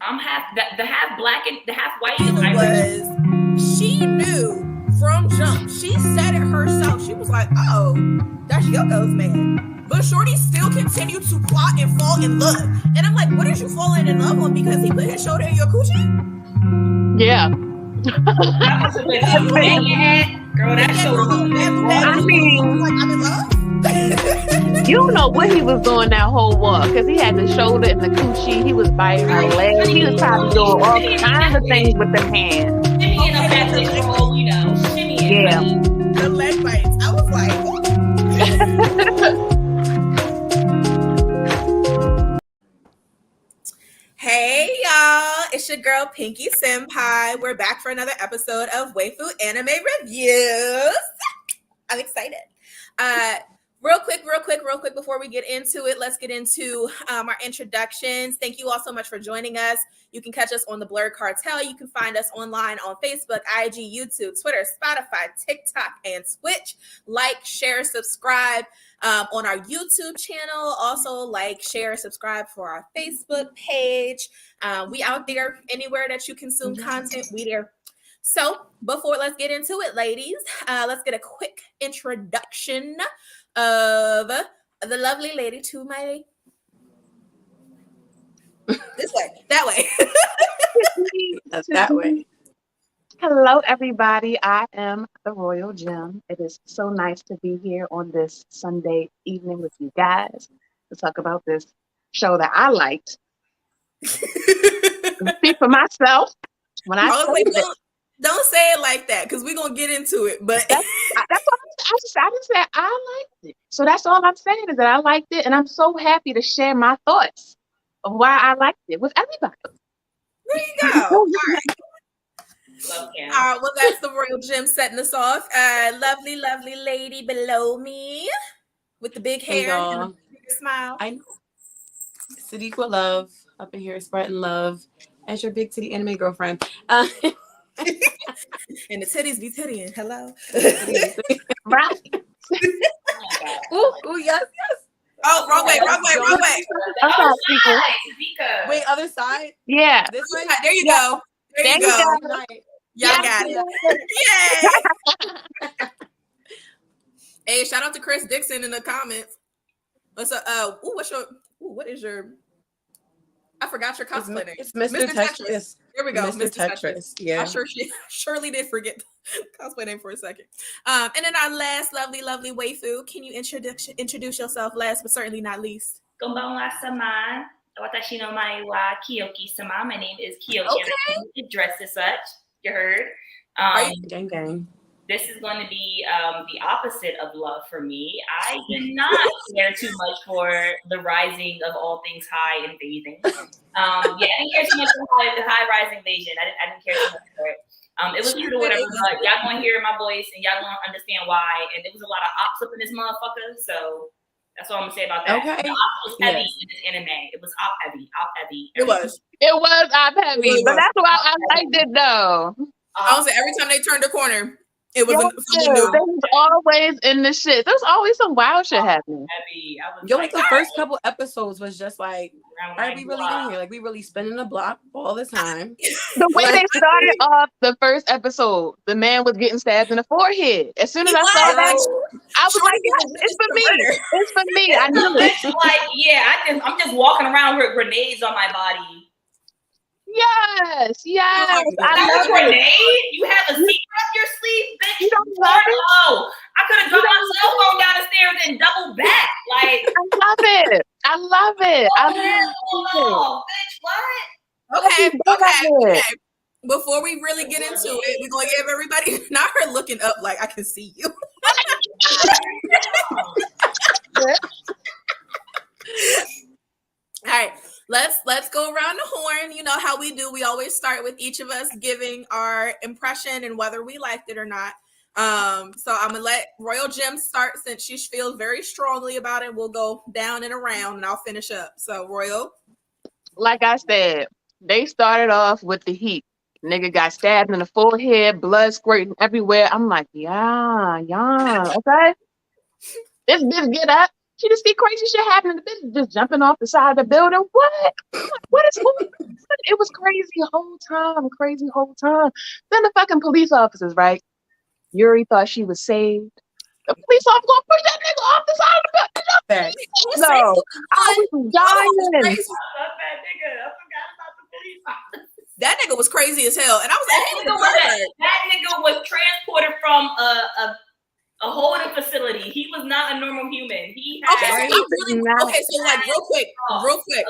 I'm half the half black and the half white. She knew from jump. She said it herself. She was like, "Oh, that's Yoko's man." But Shorty still continued to plot and fall in love. And I'm like, "What is you falling in love on? Because he put his shoulder in your coochie?" Yeah. Girl, that shoulder. I mean, like, I'm in love. You don't know what he was doing that whole walk because he had the shoulder and the coochie. He was biting her leg. He was probably doing all kinds of things with the hands. Shimmying up that bitch roll, you know. Shimmying. Yeah. The leg bites. I was like, hey y'all, it's your girl Pinky Senpai. We're back for another episode of Waifu Anime Reviews. I'm excited. Real quick before we get into it, let's get into our introductions. Thank you all so much for joining us. You can catch us on the Blurred Cartel. You can find us online on Facebook, IG, YouTube, Twitter, Spotify, TikTok, and Twitch. Like, share, subscribe on our YouTube channel. Also, like, share, subscribe for our Facebook page. We out there anywhere that you consume content. We there. So let's get into it, ladies. Let's get a quick introduction of the lovely lady to my this way, that way. That's that way. Hello, everybody. I am the Royal Gem. It is so nice to be here on this Sunday evening with you guys to talk about this show that I liked. Speak for myself. When I don't say it like that because we're gonna get into it. But that's what I just said. I liked it. So that's all I'm saying is that I liked it, and I'm so happy to share my thoughts of why I liked it with everybody. There you go. All right. Well, that's the Royal Gem setting us off. Lovely lady below me with the big hair and the big smile. I know. Sadiqa Love up in here spreading love as your big titty anime girlfriend. And the titties be tittying. Hello. Right. Ooh, yes. Oh, wrong way. Wait, other side? Yeah. This way? There you go. There you go. Y'all got it. Yay. Hey, shout out to Chris Dixon in the comments. What is your I forgot your cosplay name. It's Mr. Tetris. Here we go. Mr. Tetris. Yeah. I surely did forget the cosplay name for a second. And then our last lovely waifu. Can you introduce yourself last but certainly not least? Konbanwa-sama. Watashi no mae wa Kiyoki-sama. My name is Kiyoki. Okay. Dressed as such. You heard. Gang. This is going to be the opposite of love for me. I did not care too much for the rising of all things high and bathing. I didn't care too much for the high rising Asian. I didn't care too much for it. It was cute or whatever, but y'all gonna hear my voice and y'all gonna understand why. And there was a lot of ops up in this motherfucker, so that's all I'm gonna say about that. Okay. The ops was heavy in this anime. It was op heavy. It was op heavy, but that's why I liked it though. I was every time they turned the corner. It was There was always in the shit. There's always some wild shit happening. The first couple episodes was just like, are we really in here? Like, we really spinning the block all the time. The way they started off the first episode, the man was getting stabbed in the forehead. As soon as I saw that, I was like, yes, it's for me. It's for me. I knew it. Like, I'm just walking around with grenades on my body. Yes. I love grenade. You have a secret up your sleeve, bitch. You don't love it? I could have dropped my cell phone down the stairs and doubled back. Like, I love it. Bitch, what? Okay. Before we really get into it, we're gonna give everybody not her looking up like I can see you. All right. Let's go around the horn. You know how we do. We always start with each of us giving our impression and whether we liked it or not. So I'm gonna let Royal Gem start since she feels very strongly about it. We'll go down and around and I'll finish up. So Royal. Like I said, they started off with the heat. Nigga got stabbed in the forehead, blood squirting everywhere. I'm like, yeah, okay. This bitch get up. She just see crazy shit happening. The bitch just jumping off the side of the building. What? What is going on? It was crazy the whole time. Crazy whole time. Then the fucking police officers, right? Yuri thought she was saved. The police officer gonna push that nigga off the side of the building. No, I was dying. I love that nigga. I forgot about the police officer. That nigga was crazy as hell, and I was like, that nigga was transported from a holding facility. He was not a normal human. He had so like real quick.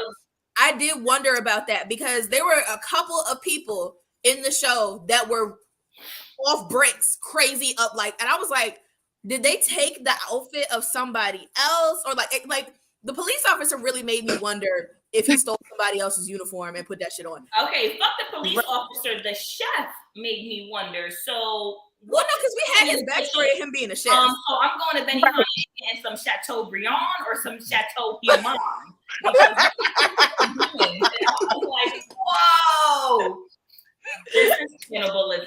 I did wonder about that because there were a couple of people in the show that were off bricks, crazy up and I was like, did they take the outfit of somebody else or like the police officer really made me wonder if he stole somebody else's uniform and put that shit on. Okay, fuck the police officer. The chef made me wonder. So. Well, no, because we had his backstory of him being a chef. So I'm going to Benny Hines and some Chateaubriand or some Chateau Human. I was like, whoa, this is cannibalism.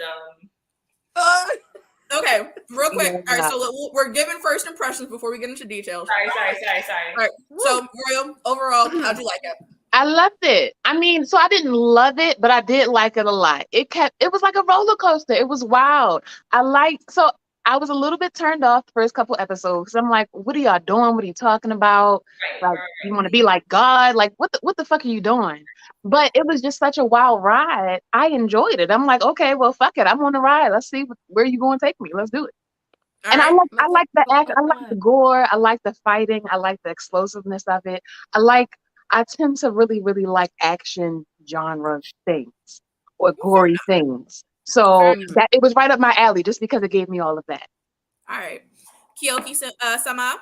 Okay, real quick. All right, so we're giving first impressions before we get into details. Sorry. All right, so Royal, overall, how'd you like it? I loved it. I mean, so I didn't love it, but I did like it a lot. It was like a roller coaster. It was wild. I was a little bit turned off the first couple episodes. I'm like, what are y'all doing? What are you talking about? Like, you want to be like God? Like, what the fuck are you doing? But it was just such a wild ride. I enjoyed it. I'm like, okay, well, fuck it. I'm on the ride. Let's see where you going to take me. Let's do it. And I like the act. I like the gore. I like the fighting. I like the explosiveness of it. I tend to really, really like action genre things or gory things. So that it was right up my alley just because it gave me all of that. All right. Kyoki-sama?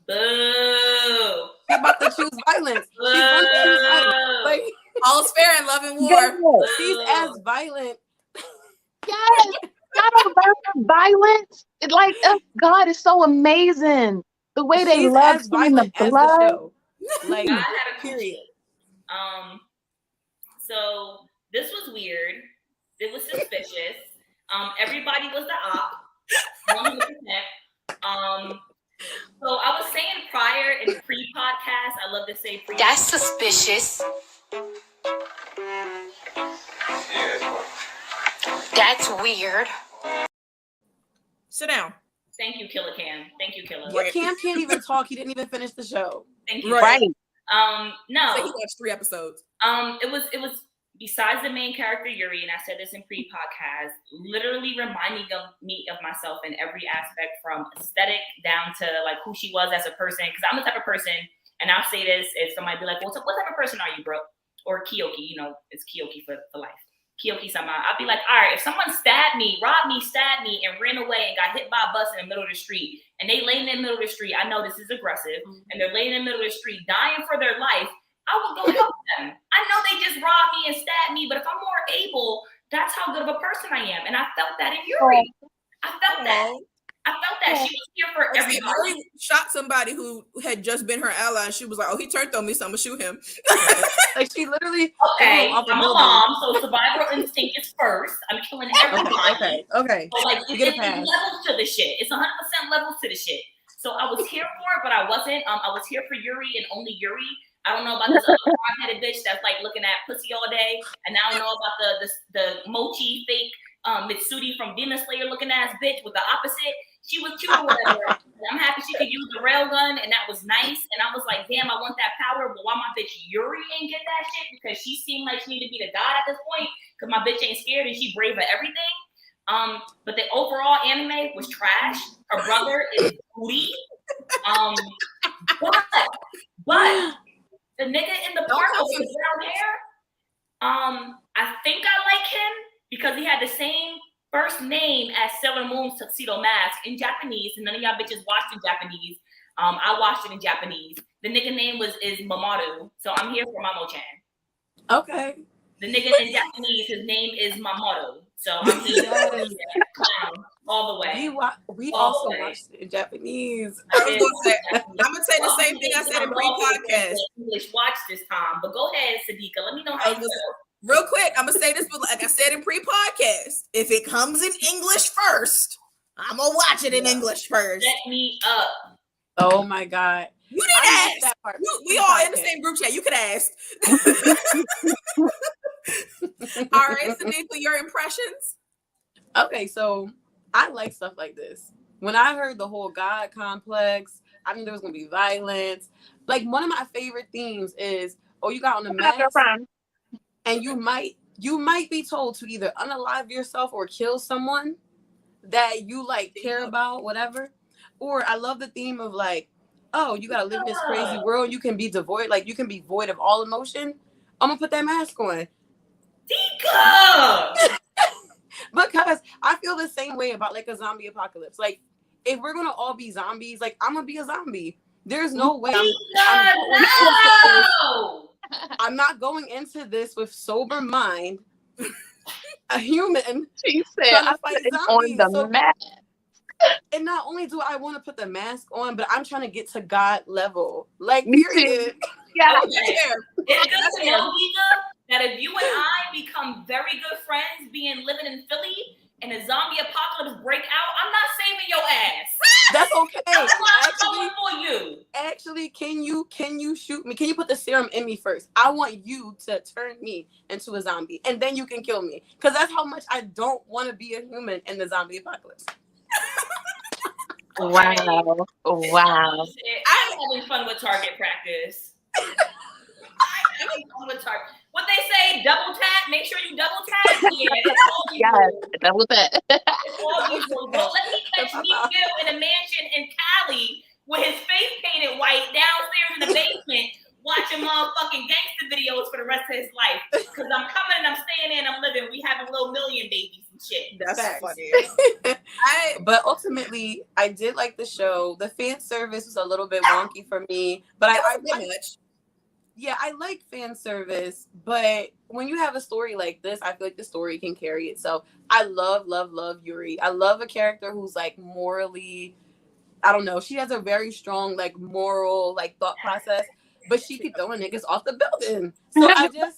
Boo. She's about to choose violence. She's going to choose violence. Like, all's fair in love and war. She's as violent. Yes. I don't learn violence. God is so amazing. The way they love seeing the blood. Like, I had a period. So this was weird. It was suspicious. Everybody was the op. 100%. So I was saying prior in the pre-podcast, I love to say pre. That's suspicious. That's weird. Sit down. Thank you, Killer Cam. Thank you, Killer. Your Cam can't even talk. He didn't even finish the show. Thank you. Right. No. So he watched 3 episodes. It was besides the main character Yuri, and I said this in pre-podcast, literally reminding me of myself in every aspect, from aesthetic down to like who she was as a person. Because I'm the type of person, and I'll say this if somebody be like, "Well, so what type of person are you, bro?" Or Kyoki, it's Kyoki for life. Kyoki-sama. I'd be like, all right, if someone stabbed me, robbed me, stabbed me, and ran away and got hit by a bus in the middle of the street, and they lay in the middle of the street, I know this is aggressive, and they're laying in the middle of the street dying for their life, I would go help them. I know they just robbed me and stabbed me, but if I'm more able, that's how good of a person I am. And I felt that in Yuri. I felt that. She was here for everybody. Yuri shot somebody who had just been her ally, and she was like, oh, he turned on me, so I'm going to shoot him. Like, she literally... Okay, I'm a mom, so survival instinct is first. I'm killing everybody. Okay. So, like, it's levels to the shit. It's 100% levels to the shit. So I was here for it, but I wasn't. I was here for Yuri and only Yuri. I don't know about this other hard-headed bitch that's like looking at pussy all day, and I don't know about the mochi fake Mitsuri from Demon Slayer looking ass bitch with the opposite. She was cute or whatever. I'm happy she could use the railgun, and that was nice. And I was like, damn, I want that power. But why my bitch Yuri ain't get that shit? Because she seemed like she needed to be the god at this point. Because my bitch ain't scared and she brave at everything. But the overall anime was trash. Her brother is booty. But the nigga in the park with the brown hair, I think I like him because he had the same first name as Sailor Moon's Tuxedo Mask in Japanese, and none of y'all bitches watched in Japanese. I watched it in Japanese. The nigga name is Mamoru, so I'm here for Mamo-chan. Okay. The nigga in Japanese, his name is Mamoru, so I'm here all the way. We also watched it in Japanese. I'm gonna say the same thing I said in pre-podcast. English watch this time, but go ahead, Sadiqa. Let me know how you feel. Real quick, I'm gonna say this, but like I said in pre-podcast, if it comes in English first, I'm gonna watch it in English first. Set me up. Oh my God. You didn't ask. That part. We all in the same group chat. You could ask. All right, Sadiqa, your impressions? Okay, so I like stuff like this. When I heard the whole God complex, I knew there was gonna be violence. Like one of my favorite themes is, you got on the mask, and you might be told to either unalive yourself or kill someone that you like care about, whatever. Or I love the theme of like, you gotta live in this crazy world. You can be devoid, like you can be void of all emotion. I'm gonna put that mask on. Tika! Because I feel the same way about like a zombie apocalypse. Like if we're gonna all be zombies, like I'm gonna be a zombie. There's no way I'm not going into this with sober mind. A human. She said, "I put it on the mask." And not only do I want to put the mask on, but I'm trying to get to God level. Like, period. Yeah. It's good to know, Nika, that if you and I become very good friends, living in Philly, and a zombie apocalypse break out, I'm not saving your ass. That's okay. That's why I'm coming for you. Actually, can you shoot me? Can you put the serum in me first? I want you to turn me into a zombie, and then you can kill me. Because that's how much I don't want to be a human in the zombie apocalypse. Wow. I'm having fun with target practice. I'm having fun with target. What they say, double tap, make sure you double tap. Yes, double tap. Don't let me catch Meek Mill in a mansion in Cali with his face painted white downstairs in the basement watching motherfucking gangster videos for the rest of his life. Because I'm coming and I'm staying in, I'm living. We having little million babies and shit. That's funny. But ultimately, I did like the show. The fan service was a little bit wonky for me, but I like fan service. But when you have a story like this, I feel like the story can carry itself. I love Yuri. I love a character who's like morally, I don't know. She has a very strong like moral like thought process, but she keep throwing niggas off the building. So I just,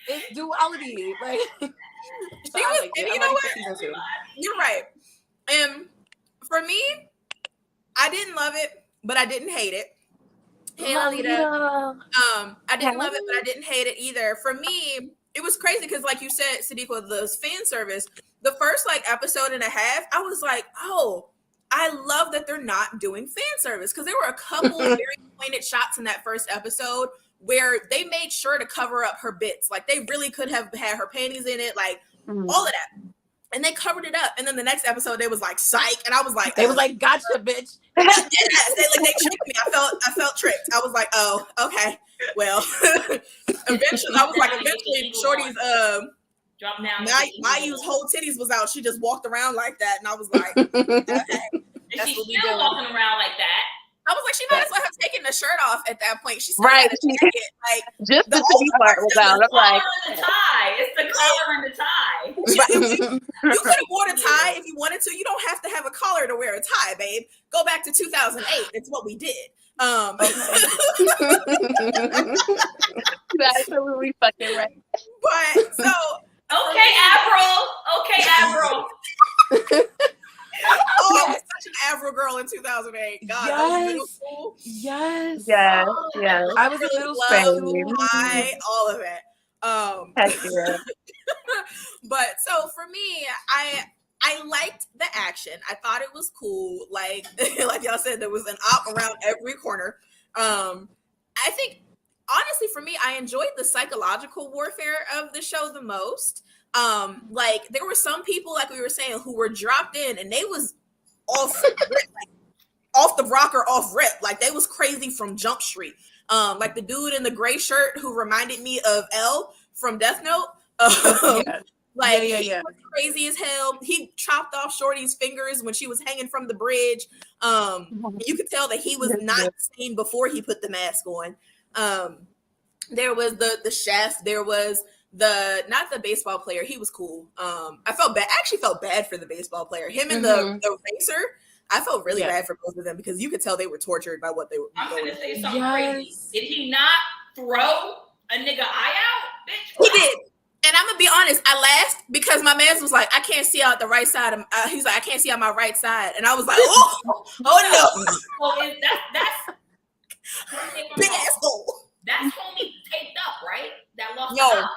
it's duality. Like, so she was, and you know what? You're right. And for me, I didn't love it, but I didn't hate it. Hey, Alita. I didn't love it, but I didn't hate it either. For me, it was crazy because, like you said, Sadiqa, the fan service, the first like episode and a half, I was like, oh, I love that they're not doing fan service, because there were a couple very pointed shots in that first episode where they made sure to cover up her bits. Like they really could have had her panties in it, like all of that. And they covered it up. And then the next episode, they was like, psych. And I was like, they was like, gotcha, bitch. They tricked me. I felt tricked. I was like, oh, okay. Well, eventually, Shorty's Mayu's whole titties was out. She just walked around like that. And I was like, okay. And she's still walking around like that. I was like, she might as well have taken the shirt off at that point. She's right. Like just the titty part was out. I'm like, the tie. It's the collar and the tie. You could have worn a tie if you wanted to. You don't have to have a collar to wear a tie, babe. Go back to 2008. It's what we did. That's absolutely fucking right. But so okay, Avril. I was such an Avril girl in 2008. God, yes. That was middle school. Yes. I was a little slow, high, all of it. But so for me, I liked the action. I thought it was cool. Like y'all said, there was an op around every corner. I think honestly, for me, I enjoyed the psychological warfare of the show the most. Like there were some people, like we were saying, who were dropped in and they was off the rocker, off rip. Like they was crazy from Jump Street. Like the dude in the gray shirt who reminded me of L from Death Note. He was crazy as hell. He chopped off Shorty's fingers when she was hanging from the bridge. You could tell that he was not sane before he put the mask on. There was the chef. There was not the baseball player. He was cool. I actually felt bad for the baseball player. Him and the racer. I felt really bad for both of them because you could tell they were tortured by what they were. I'm gonna say something crazy. Did he not throw a nigga eye out, bitch? He did. And I'm gonna be honest, I laughed because my man was like, I can't see out the right side. He's like, I can't see out my right side, and I was like, oh no, So that's big ass hole. That's homie taped up, right? That lost No. the eye.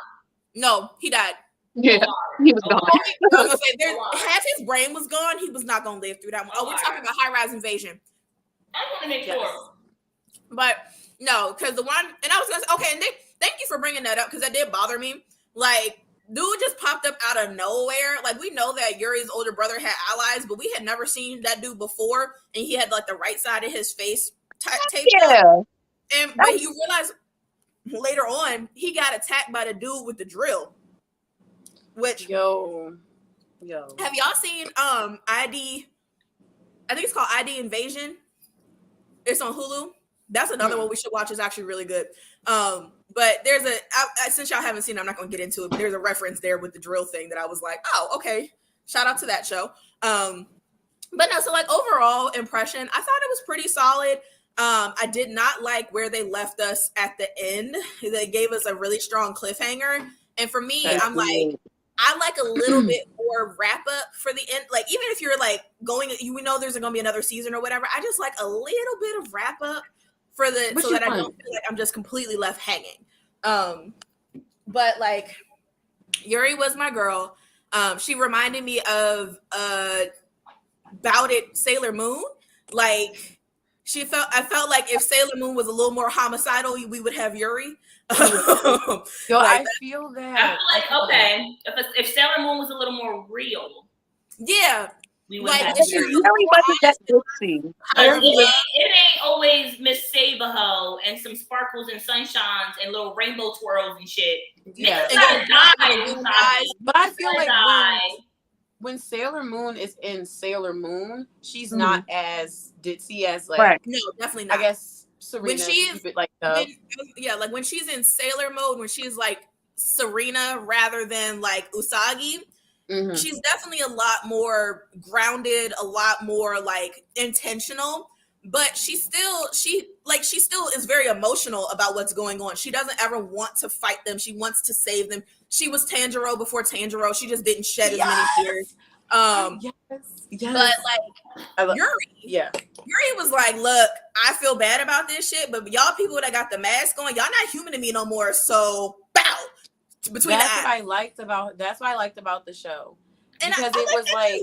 No, he died. Yeah, he was gone. I was gonna say, half his brain was gone. He was not gonna live through that one. Oh, we're talking about High Rise Invasion. I want to make sure. But no, because the one, and I was gonna say, okay, and thank you for bringing that up because that did bother me. Like, dude just popped up out of nowhere. Like, we know that Yuri's older brother had allies, but we had never seen that dude before, and he had like the right side of his face taped up. But you realize later on he got attacked by the dude with the drill. Which yo, have y'all seen ID? I think it's called ID Invasion. It's on Hulu. That's another one we should watch. It's actually really good. But there's since y'all haven't seen it, I'm not gonna get into it, but there's a reference there with the drill thing that I was like, oh, okay. Shout out to that show. But no, so like overall impression, I thought it was pretty solid. I did not like where they left us at the end. They gave us a really strong cliffhanger. And for me, I'm like, I like a little bit more wrap up for the end. Like, even if you're like we know there's going to be another season or whatever, I just like a little bit of wrap up so that I don't feel like I'm just completely left hanging. But like, Yuri was my girl. She reminded me of Bout It Sailor Moon. Like, I felt like if Sailor Moon was a little more homicidal, we would have Yuri. I feel that. I feel like, okay, if Sailor Moon was a little more real, yeah, we would like have It it ain't always Miss Sabaho and some sparkles and sunshines and little rainbow twirls and shit. Yeah, but I feel like when Sailor Moon is in Sailor Moon, she's not as ditzy as like no, definitely not. I guess Serena, when she is like like when she's in Sailor mode, when she's like Serena rather than like Usagi, she's definitely a lot more grounded, a lot more like intentional. But she still is very emotional about what's going on. She doesn't ever want to fight them. She wants to save them. She was Tanjiro before Tanjiro. She just didn't shed as many tears. But like Yuri was like, look, I feel bad about this shit, but y'all people that got the mask on, y'all not human to me no more. So bow between that's what I liked about the show. And because it was like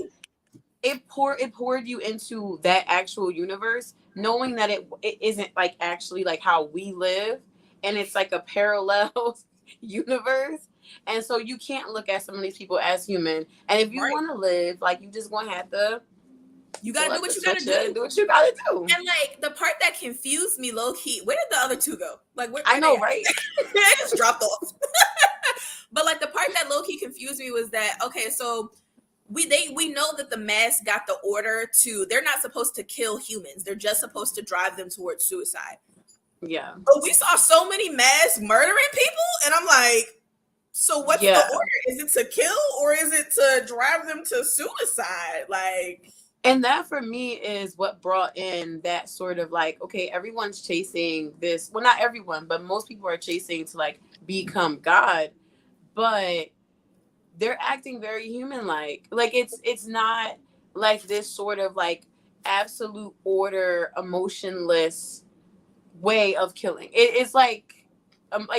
it poured you into that actual universe, knowing that it isn't like actually like how we live, and it's like a parallel universe. And so you can't look at some of these people as human. And if you want to live, like, you just gonna have to. You gotta do what you gotta do. Do what you gotta do. And like the part that confused me, low key, where did the other two go? Like, where I know, right? They just dropped off. But like the part that low key confused me was that, okay, so we know that the mask got the order to, they're not supposed to kill humans. They're just supposed to drive them towards suicide. Yeah. But we saw so many masks murdering people, and I'm like, so what's the order? Is it to kill or is it to drive them to suicide? Like, and that for me is what brought in that sort of like, okay, everyone's chasing this. Well, not everyone, but most people are chasing to like become God, but they're acting very human-like. Like it's not like this sort of like absolute order, emotionless way of killing. It's like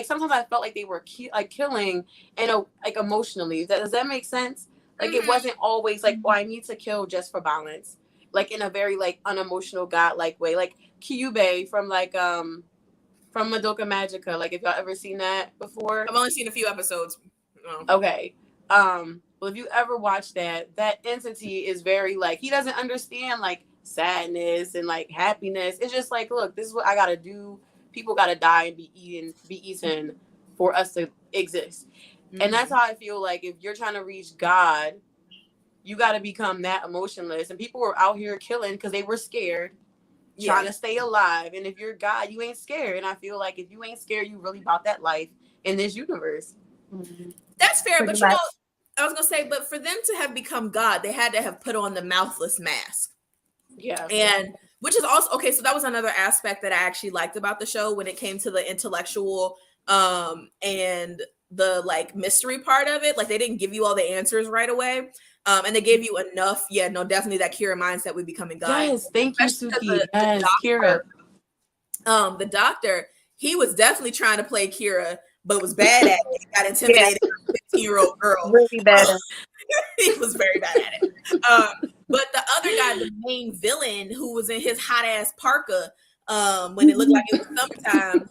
sometimes I felt like they were killing and like emotionally. Does that make sense? Like it wasn't always like, oh, I need to kill just for balance. Like in a very like unemotional godlike way. Like Kyubey from Madoka Magica. Like if y'all ever seen that before? I've only seen a few episodes. Oh. Okay. Well, if you ever watch that entity is very like, he doesn't understand like sadness and like happiness. It's just like, look, this is what I gotta do. People gotta die and be eaten for us to exist. And that's how I feel like if you're trying to reach God, you got to become that emotionless. And people were out here killing because they were scared, trying to stay alive. And if you're God, you ain't scared. And I feel like if you ain't scared, you really about that life in this universe. That's fair. But you know, I was going to say, but for them to have become God, they had to have put on the mouthless mask. Yeah. And which is also, okay, so that was another aspect that I actually liked about the show when it came to the intellectual and the like mystery part of it. Like they didn't give you all the answers right away. And they gave you enough. Yeah, no, definitely that Kira mindset would becoming God. Yes, thank you, Especially 'cause Suki. Yes, Kira. the doctor, he was definitely trying to play Kira, but was bad at it. He got intimidated by a 15-year-old girl. Really bad. He was very bad at it. But the other guy, the main villain, who was in his hot ass parka, when it looked like it was summertime,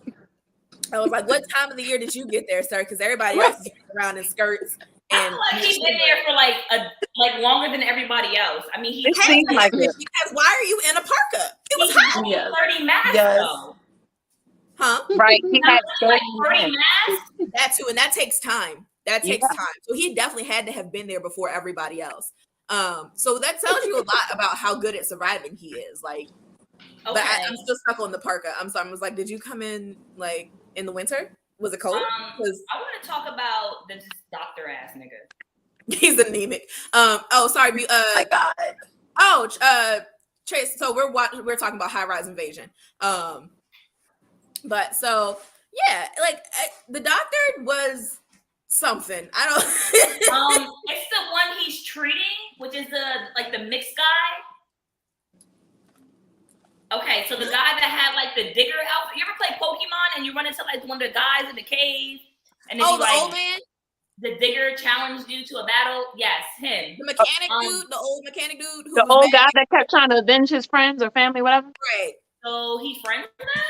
I was like, "What time of the year did you get there, sir?" Because everybody else is around in skirts. I And feel like he's been there for like longer than everybody else. I mean, he It seemed like it. because why are you in a parka? It was hot, Yes. 30 masks Yes. though. huh? Right. He had Like 30 30 masks. That too, and that takes time. That takes Yeah. time. So he definitely had to have been there before everybody else. So that tells you a lot about how good at surviving he is. Like, Okay. but I'm still stuck on the parka. I'm sorry. I was like, did you come in like in the winter? Was it cold? Because I want to talk about this doctor ass nigga. he's anemic. Oh, sorry. My God. Oh, Trace. So we're talking about High Rise Invasion. But so yeah, like the doctor was something. I don't. It's the one he's treating, which is the mixed guy. Okay, so the guy that had like the digger outfit. You ever play Pokemon and you run into like one of the guys in the cave, and then the old man, the digger challenged you to a battle? Yes, him. the mechanic dude, the old mechanic dude, who the was old mad. guy that kept trying to avenge his friends or family, whatever. Right. So he friends now?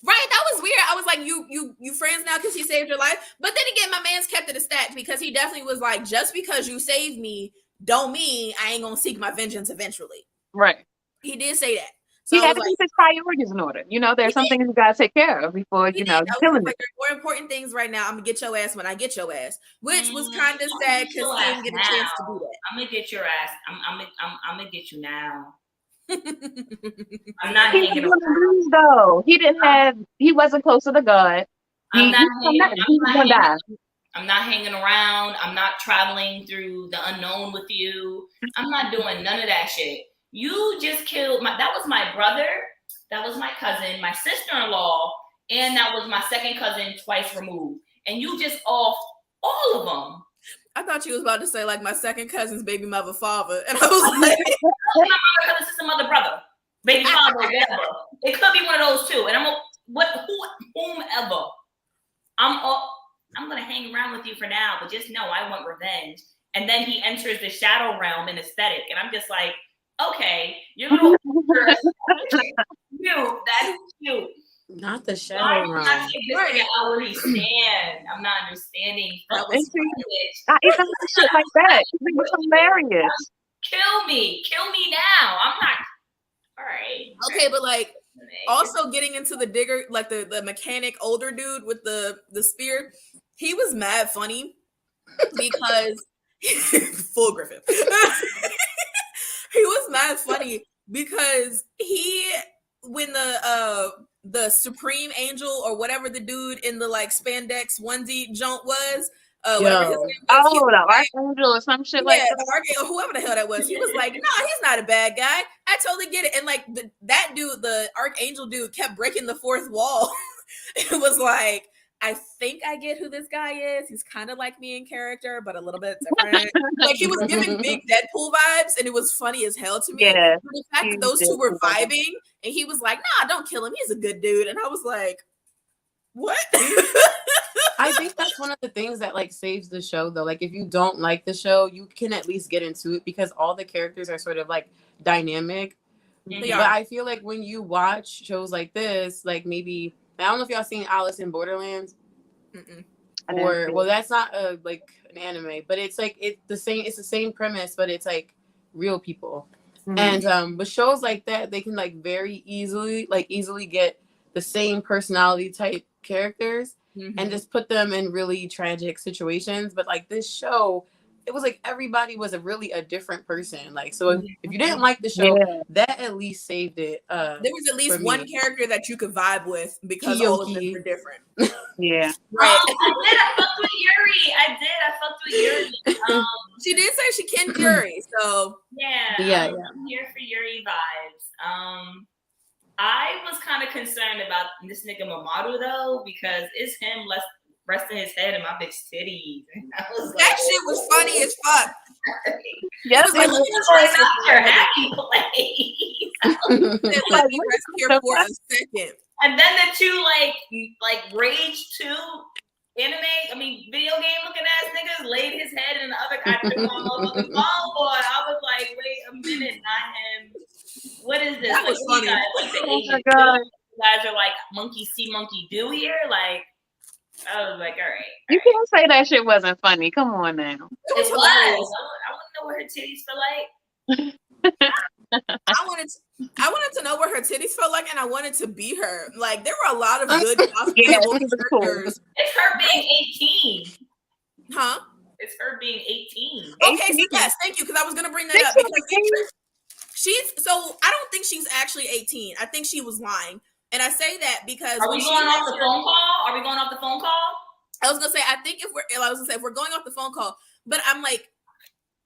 Right, that was weird. I was like, you friends now because he saved your life. But then again, my man's kept it a stack because he definitely was like, just because you saved me, don't mean I ain't gonna seek my vengeance eventually. Right. He did say that. So He I had was to like, keep his priorities in order. You know, there's some things you gotta take care of before he you did. know I was killing like, it. there are more important things right now. I'm gonna get your ass when I get your ass, which was kind of sad because he didn't get a chance to do that. I'm gonna get your ass. I'm gonna get you now. I'm not He hanging was gonna around. lose though. He wasn't close to the God. I'm not He was gonna die. I'm not hanging around. I'm not traveling through the unknown with you. I'm not doing none of that shit. You just killed that was my brother, that was my cousin, my sister-in-law, and that was my second cousin twice removed. And you just off all of them. I thought you was about to say like my second cousin's baby mother father, and I was like, my mother, cousin, sister, mother, brother, baby father, whatever. It could be one of those two. And whomever. I'm gonna hang around with you for now, but just know I want revenge. And then he enters the shadow realm in aesthetic, and I'm just like, okay, you're gonna cute. That's cute. Not the Why shadow do realm. I take this nigga out where he stand? I'm not understanding. that was Not even shit like that. It was hilarious. Kill me now. I'm not. All right. okay, but like also getting into the digger, like the mechanic older dude with the spear, he was mad funny because full Griffin. He was mad funny because when the supreme angel or whatever the dude in the like spandex onesie jaunt was, whatever his name was, The Archangel or some shit like that. the Archangel, whoever the hell that was, he was like, "Nah, he's not a bad guy. I totally get it." And like that dude, the Archangel dude, kept breaking the fourth wall. It was like, I think I get who this guy is. He's kind of like me in character, but a little bit different. Like he was giving big Deadpool vibes, and it was funny as hell to me. Yeah, But the fact that those two were vibing, and he was like, "Nah, don't kill him. He's a good dude," and I was like, "What?" I think that's one of the things that like saves the show though. Like if you don't like the show, you can at least get into it because all the characters are sort of like dynamic. They But are. I feel like when you watch shows like this, like maybe I don't know if y'all seen Alice in Borderlands. Mm-mm. Or well, that's not like an anime, but it's like it's the same premise, but it's like real people. Mhm. And with shows like that, they can like very easily get the same personality type characters and just put them in really tragic situations. But like this show, it was like everybody was really a different person. Like so, if you didn't like the show, Yeah. that at least saved it. There was at least for one me. character that you could vibe with because all of them Kiyoki. were different. Yeah. Right. I fucked with Yuri. I fucked with Yuri. She did say she can Yuri, so Yeah. I'm here for Yuri vibes. I was kind of concerned about this nigga Mamoru though, because it's him resting his head in my bitch titties. And I was like, That shit was funny as fuck. Yes, It was like, look at your happy place. let me rest here for a second. And then the two like Rage 2 video game looking ass niggas laid his head in the other guy took my motherfucking phone boy. I was like, wait a minute, not him. What is this? That was funny. Guys, like the Oh my Asian God. you guys are like monkey see, monkey do here. Like, I was like, all right. You can't say that shit wasn't funny. Come on now. It was. I want to know what her titties feel like. I wanted to know what her titties felt like, and I wanted to be her. Like, there were a lot of good cosplayable characters. It's her being 18. Huh? It's her being 18. Okay, so yes, thank you, because I was gonna bring that up because she's so I don't think she's actually 18. I think she was lying. And I say that because Are we going off the phone call? Are we going off the phone call? I was gonna say, if we're going off the phone call, but I'm like,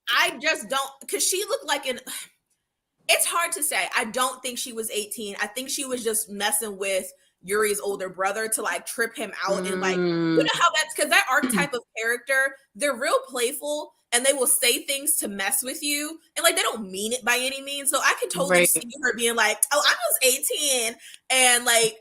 I just don't, because she looked like it's hard to say. I don't think she was 18. I think she was just messing with Yuri's older brother to like trip him out and like, you know how that's, because that archetype of character, they're real playful and they will say things to mess with you and like they don't mean it by any means. So I could totally see her being like, oh, I was 18 and like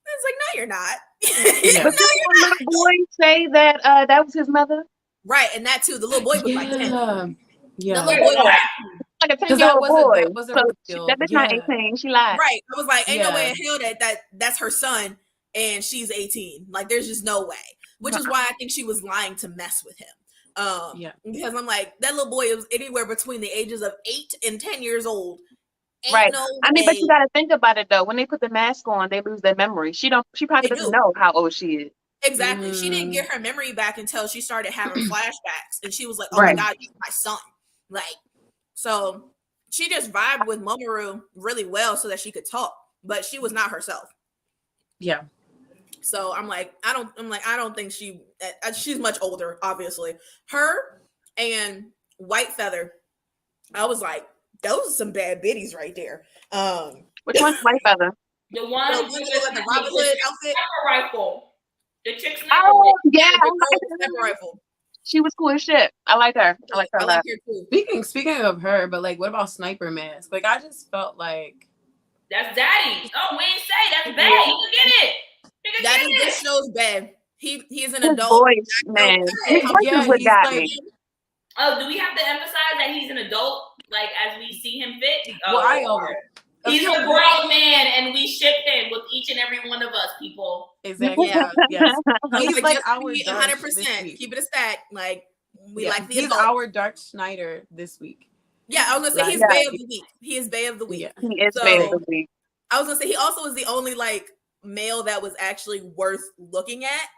it's like, no, you're not. Yeah. But did the little boy say that that was his mother? Right, and that too. The little boy was like 10. Yeah. The little boy was like a 10-year-old boy. That bitch not 18. She lied. Right. I was like, ain't no way in hell that's her son and she's 18. Like, there's just no way. Which is why I think she was lying to mess with him. Because I'm like, that little boy is anywhere between the ages of 8 and 10 years old. Right. No but you gotta think about it though. When they put the mask on, they lose their memory. She probably doesn't know how old she is. Exactly. She didn't get her memory back until she started having flashbacks. And she was like, oh my God, you're my son. Like, so she just vibed with Mamoru really well so that she could talk, but she was not herself. Yeah. So I'm like, I don't think she's much older, obviously. Her and White Feather, I was like, those are some bad biddies right there. Which one's White Feather? The one with the Robin Hood outfit. Rifle. The chick's yeah, rifle. She was cool as shit. I like her. I like her a lot. Speaking of her, but like, what about Sniper Mask? Like, I just felt like that's Daddy. Oh, we ain't say that's bad. You can get it. That is this show's bad. He's an adult. Voice, man. His voice is what got me. Oh, do we have to emphasize that he's an adult, like as we see him fit? Well, he's a grown man, and we ship him with each and every one of us, people. Exactly. Yeah. Yes. He's like our 100%. Keep it a stack. Like we like the adult. He's our Dark Schneider this week. Yeah, I was gonna say he's Bay of the Week. He is Bay of the Week. Yeah, he is Bay of the Week. I was gonna say he also is the only like male that was actually worth looking at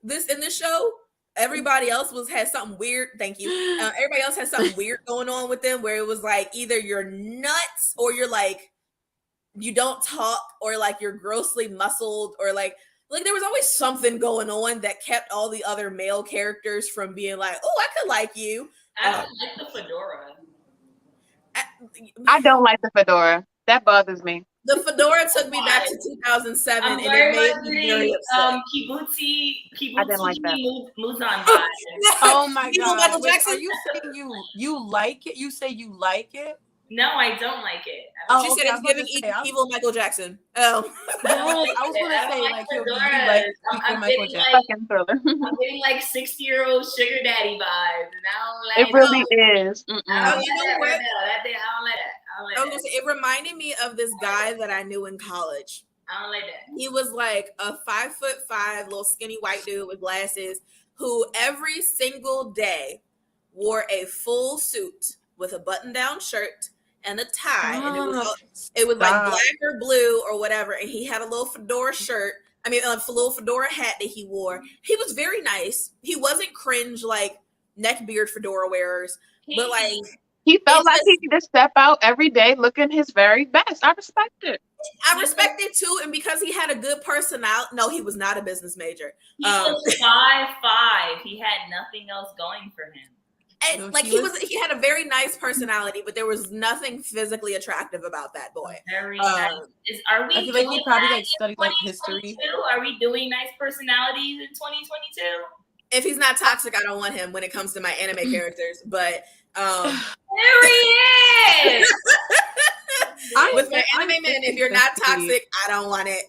in this show. Everybody else had something weird. Thank you. Everybody else had something weird going on with them, where it was like either you're nuts or you're like you don't talk, or like you're grossly muscled, or like there was always something going on that kept all the other male characters from being like, oh, I could like you. I don't like the fedora. I don't like the fedora. That bothers me. The fedora took me back to 2007, and it made me very upset. Kibuchi I didn't like that. Muzan. Oh my God! Wait, are you saying you like it? You say you like it? No, I don't like it. She said it's giving evil Michael Jackson. Oh, yes, I was gonna say like you like evil Michael Jackson. I'm getting like 60-year-old sugar daddy vibes, and I don't like it. Really is. You know what? I don't like that. I was gonna say it reminded me of this guy that I knew in college. I don't like that. He was like a 5'5" little skinny white dude with glasses who every single day wore a full suit with a button-down shirt and a tie, and it was like black or blue or whatever, and he had a little fedora shirt. I mean, a little fedora hat that he wore. He was very nice. He wasn't cringe like neckbeard fedora wearers, but like he felt like he could just step out every day looking his very best. I respect it. I respect it too, and because he had a good personality. No, he was not a business major. He was 5'5". He had nothing else going for him. And No, like he had a very nice personality, but there was nothing physically attractive about that boy. Very nice. Are we I feel like doing he probably that like studied in like history. 2022? Are we doing nice personalities in 2022? If he's not toxic, I don't want him when it comes to my anime characters. But There he is. with my anime men, if you're not toxic, I don't want it.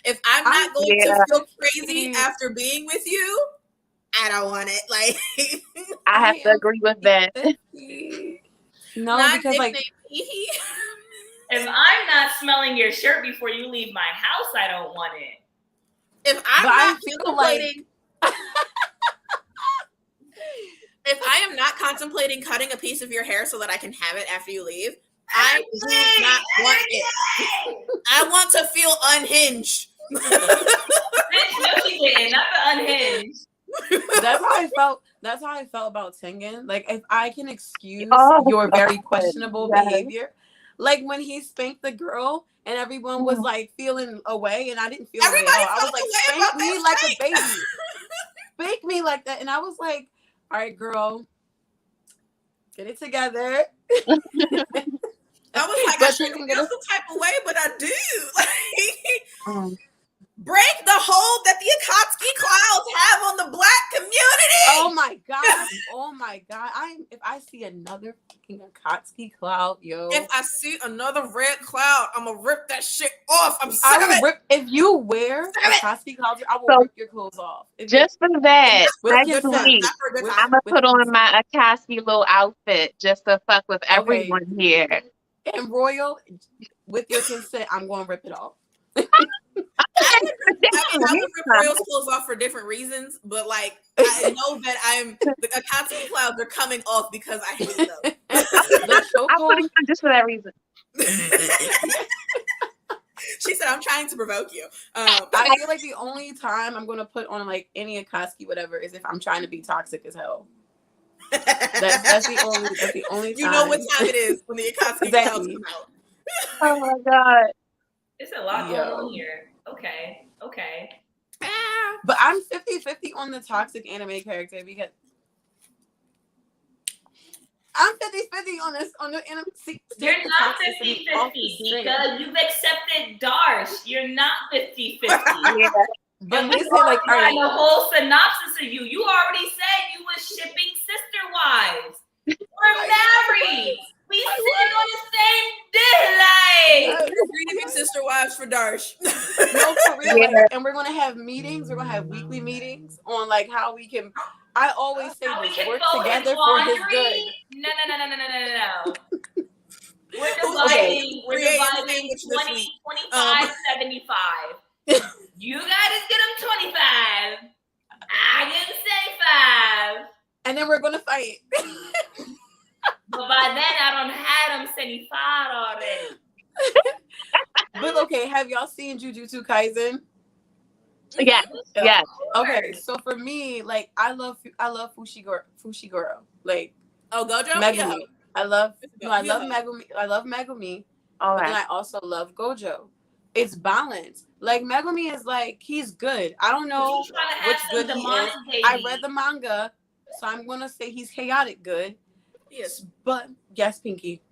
If I'm not going to feel crazy after being with you, I don't want it. Like I have to agree with that. No, not because like if I'm not smelling your shirt before you leave my house, I don't want it. If I'm not contemplating, if I am not contemplating cutting a piece of your hair so that I can have it after you leave, I do not want it. I want to feel unhinged. Bitch, no, she didn't. Not the unhinged. That's how I felt. That's how I felt about Tengen. Like, if I can excuse your very questionable behavior, like when he spanked the girl and everyone was like feeling away, and I didn't feel away at all. I was like, spank me like a baby, spank me like that, and I was like, all right, girl, get it together. I was like, I shouldn't feel some type of way, but I do. Break the hold that the Akatsuki clouds have on the Black community. Oh my god! Oh my god! If I see another fucking Akatsuki cloud, yo. If I see another red cloud, I'm gonna rip that shit off. I'm sick of it. If you wear Akatsuki clouds, I will rip your clothes off. Just for that, next week, I'm gonna put on my Akatsuki little outfit just to fuck with everyone here. And Royal, with your consent, I'm going to rip it off. I would rip Royal's clothes off for different reasons, but like I know that the Akatsuki clouds are coming off because I hate them. I'm putting on just for that reason. She said, "I'm trying to provoke you." I feel like the only time I'm going to put on like any Akatsuki whatever is if I'm trying to be toxic as hell. That's the only time. You know what time it is when the Akatsuki clouds come out. Oh my god. It's a lot going on here. Okay. But I'm 50-50 on the toxic anime character because I'm 50-50 on the anime. You're not 50-50 because you've accepted Darsh. You're not 50-50. Yeah. But we say like, all right, the whole synopsis of you. You already said you was shipping sister wives. We're married. We sitting on the same dick. Reading sister wives for Darsh. No, for real. Like, and we're gonna have meetings. We're gonna have weekly meetings on like how we can. I always say this: work together for his good. No. We're dividing 20, 25, 75. You guys get them 25. I didn't say 5. And then we're gonna fight. But by then, I don't have them 75 already. But okay, have y'all seen Jujutsu Kaisen? Yeah. Okay, so for me, like I love Fushiguro. Like Gojo. Megumi. Yeah. I love Megumi. I love Megumi. All right. And I also love Gojo. It's balanced. Like Megumi is like he's good. I don't know which good he is. I read the manga, so I'm gonna say he's chaotic good. Yes, but yes, Pinky.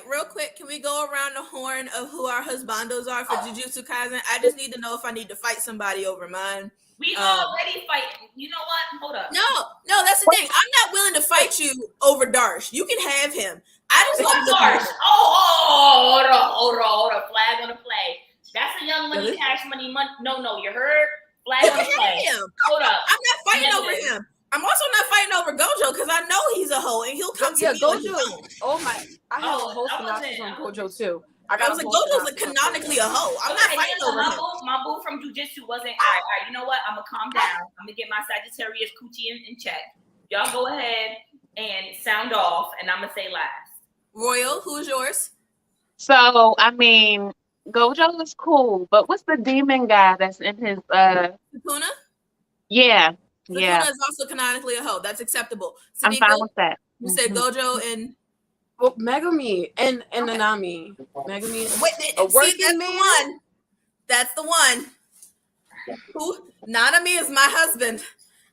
Real quick, can we go around the horn of who our husbandos are for Jujutsu Kaisen? I just need to know if I need to fight somebody over mine. We already fight. You know what? Hold up. No, that's the thing. I'm not willing to fight you over Darsh. You can have him. I just love Darsh. Hold on. Flag on the play. That's a young money, cash money. No, you heard? Flag on the play. Hold up. I'm not fighting over him. I'm also not fighting over Gojo because I know he's a hoe and he'll come to me. Gojo. Oh my! I have a whole synopsis on Gojo too. I was like, Gojo's canonically a hoe. I'm not fighting over him. My boo from Jujutsu wasn't. All right. You know what? I'm gonna calm down. I'm gonna get my Sagittarius coochie in check. Y'all go ahead and sound off, and I'm gonna say last. Royal, who's yours? So I mean, Gojo is cool, but what's the demon guy that's in his Sukuna? Yeah. Sukuna is also canonically a hoe. That's acceptable. Sanika, I'm fine with that. You said Gojo and Megumi and Nanami. Megumi is a working man. That's the one. Who Nanami is my husband.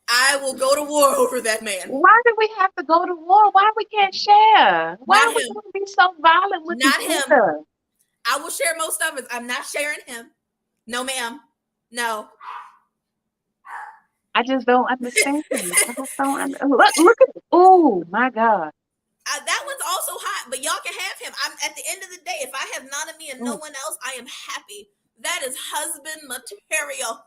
I will go to war over that man. Why do we have to go to war? Why we can't share? Why Not are we him. going to be so violent with Not each him. other? I will share most of it. I'm not sharing him. No, ma'am. No. I just don't understand. I just don't look at oh my God. That one's also hot, but y'all can have him. I'm at the end of the day, if I have Nanami and no one else, I am happy. That is husband material.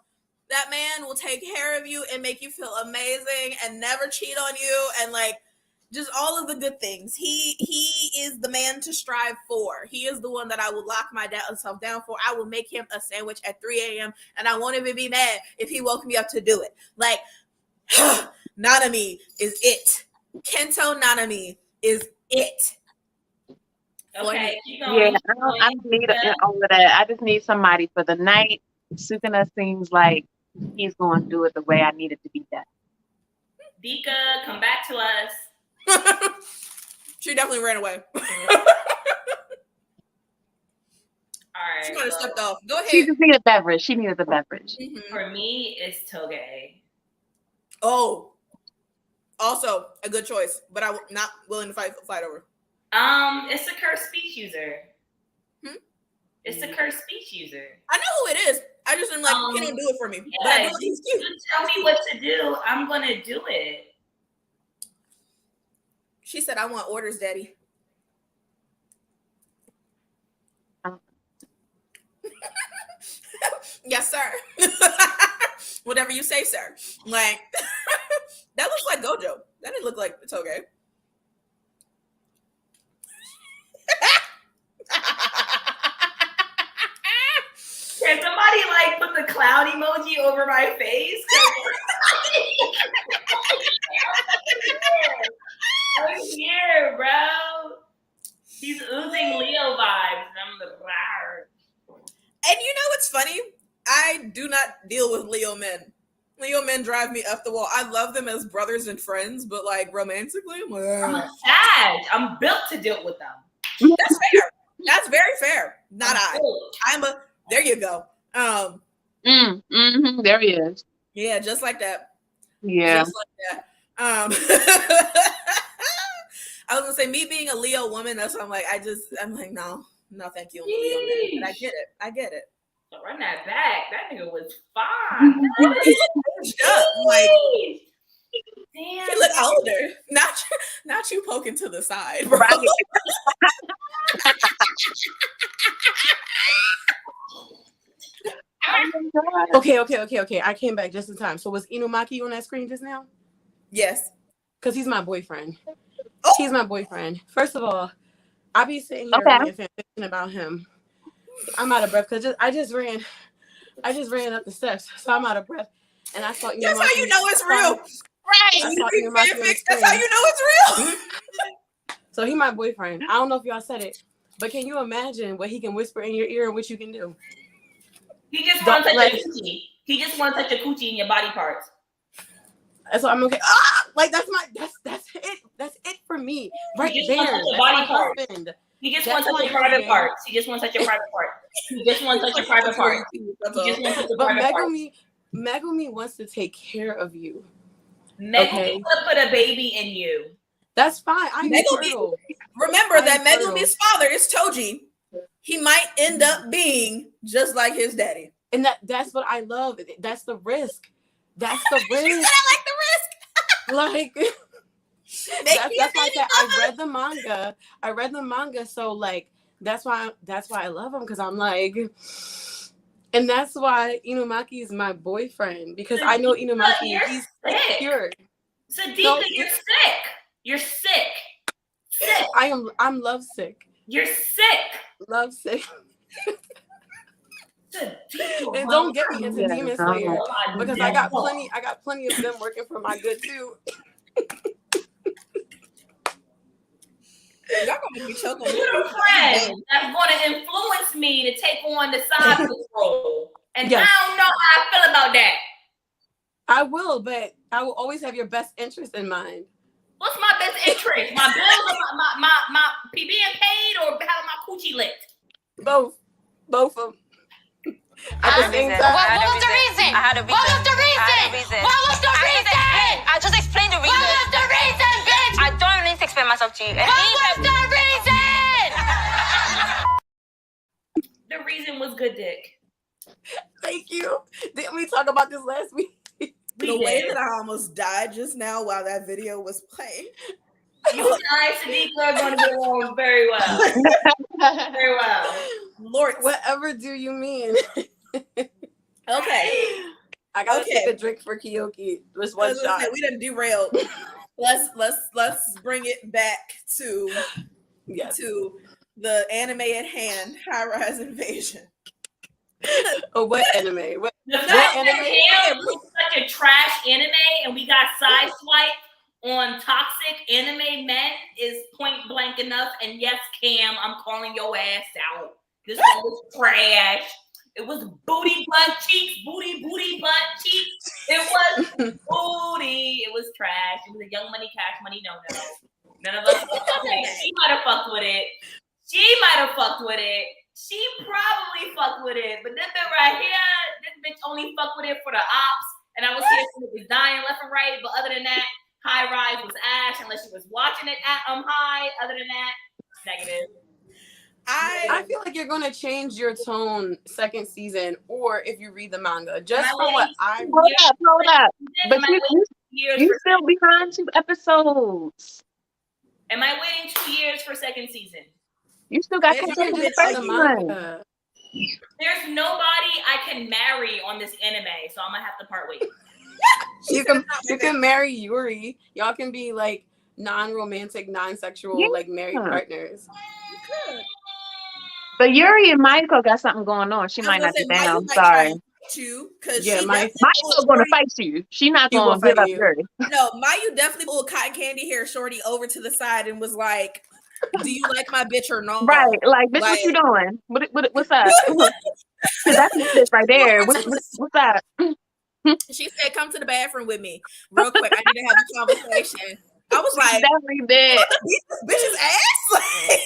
That man will take care of you and make you feel amazing and never cheat on you and like just all of the good things. He is the man to strive for. He is the one that I will lock myself down for. I will make him a sandwich at 3 a.m. and I won't even be mad if he woke me up to do it. Like Nanami is it. Kento Nanami is it. Okay, keep Yeah, going. I don't need all of that. I just need somebody for the night. Sukuna seems like he's going to do it the way I need it to be done. Dika, come back to us. She definitely ran away. All right. She might have stepped off. Go ahead. She just needed a beverage. She needed a beverage. Mm-hmm. For me, it's Toge. Oh, also a good choice, but I'm not willing to fight over. It's a cursed speech user. It's a cursed speech user. I know who it is. I just am like, he don't do it for me. Yeah, But I know he's cute. You tell me what to do, I'm gonna do it. She said, I want orders, daddy. Yes, sir. Whatever you say, sir. Like, that looks like Gojo. That didn't look like Toge. Can somebody like put the cloud emoji over my face? I'm here, bro. He's oozing Leo vibes. I'm the rawr. And you know what's funny? I do not deal with Leo men. Leo men drive me up the wall. I love them as brothers and friends, but like romantically, I'm like, I'm a Sag. I'm built to deal with them. That's fair. That's very fair. Not I'm I. There you go. There he is. Yeah, just like that. Yeah. Just like that. I was gonna say, me being a Leo woman, that's why I'm like, no, thank you. I'm a Leo man. But I get it. So run that back. That nigga was fine. Like, damn. he look older. Not you poking to the side, bro. Right. Okay. I came back just in time. So was Inumaki on that screen just now? Yes. Because he's my boyfriend. Oh. He's my boyfriend. First of all, I be sitting here really fanficting about him. I'm out of breath because I just ran up the steps, so I'm out of breath. And I saw Inumaki. That's how you know it's real. Right. That's how you know it's real. So he my boyfriend. I don't know if y'all said it, but can you imagine what he can whisper in your ear and what you can do? He just wants to touch a coochie. He just wants to touch a coochie in your body parts. So I'm okay. Like that's it. That's it for me. Right He just there. wants to touch your That's body my parts. husband. He just wants to touch your private parts. He just wants to touch your private parts. He just wants to touch your private parts. He just wants to touch your But private parts. Megumi wants to take care of you. Megumi will put a baby in you. That's fine. Remember that Megumi's father is Toji. He might end up being just like his daddy. And that's what I love. That's the risk. That's the risk. She said I like the risk. Like that's why I said I read the manga. So like that's why I love him, because I'm like, and that's why Inumaki is my boyfriend, because I know Inumaki, he's secure. Sadika, you're sick. You're sick. Sick. I'm lovesick. You're sick. Lovesick. And don't get me into Demon Slayer, because I got plenty of them working for my good too. Y'all gonna make me choke on You're a friend that's gonna influence me to take on the side role. And yes. I don't know how I feel about that. I will, but I will always have your best interest in mind. What's my best interest? My bills, or my being paid, or having my coochie licked? Both of them. What was the reason? What was the reason? What was the reason? myself to you. And what was the reason? The reason was good dick. Thank you. Didn't we talk about this last week? The way that I almost died just now while that video was playing. You and I, Sadiqa, are going to get along very well. Very well. Lord, Whatever do you mean? okay. I gotta take a drink for Kiyoki. Just one shot. We done derailed. Let's bring it back to the anime at hand, High Rise Invasion. Oh, what anime? What The fact anime? that was such a trash anime and we got sideswiped on toxic anime men is point blank enough. And yes, Cam, I'm calling your ass out. This one was trash. It was booty butt cheeks, booty butt cheeks. It was booty. It was trash. It was a Young Money, Cash Money, no. None of us. She might have fucked with it. She probably fucked with it. But this bitch right here, this bitch only fucked with it for the ops. And I was here so it was dying left and right. But other than that, High Rise was ash unless she was watching it at high. Other than that, negative. I feel like you're gonna change your tone second season, or if you read the manga, just for what I hold up. But you still behind 2 episodes. Am I waiting 2 years for second season? You still got to finish the first one. There's nobody I can marry on this anime, so I'm gonna have to part ways. You can marry Yuri. Y'all can be like non-romantic, non-sexual, like married partners. You could. But Yuri and Michael got something going on. She might not be down. I'm sorry. Michael's going to fight you. She's not going to give up Yuri. No, Mayu definitely pulled cotton candy hair shorty over to the side and was like, "Do you like my bitch or no?" Right, like, bitch, what you doing? What's up? That's the bitch right there. What's up? She said, "Come to the bathroom with me, real quick. I need to have a conversation." I was like, "Definitely did." Bitch's ass.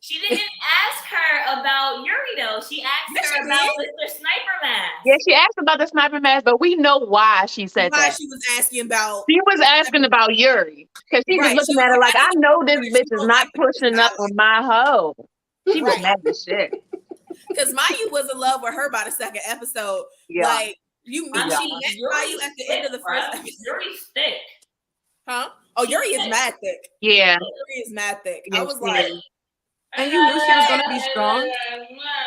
She didn't ask her about Yuri though. She asked her about the sniper mask. Yeah, she asked about the sniper mask, but we know why she said that. She was asking about. She was asking about Yuri because she was looking at her like, I know this bitch is not pushing up on my hoe. She was mad as shit. Because Mayu was in love with her by the second episode. Yeah. Like she met Mayu at the end of the first episode. Yuri's thick. Huh? Oh, Yuri is mad thick. Yeah. Yuri is mad thick. Yeah, I was like. And you knew she was going to be strong.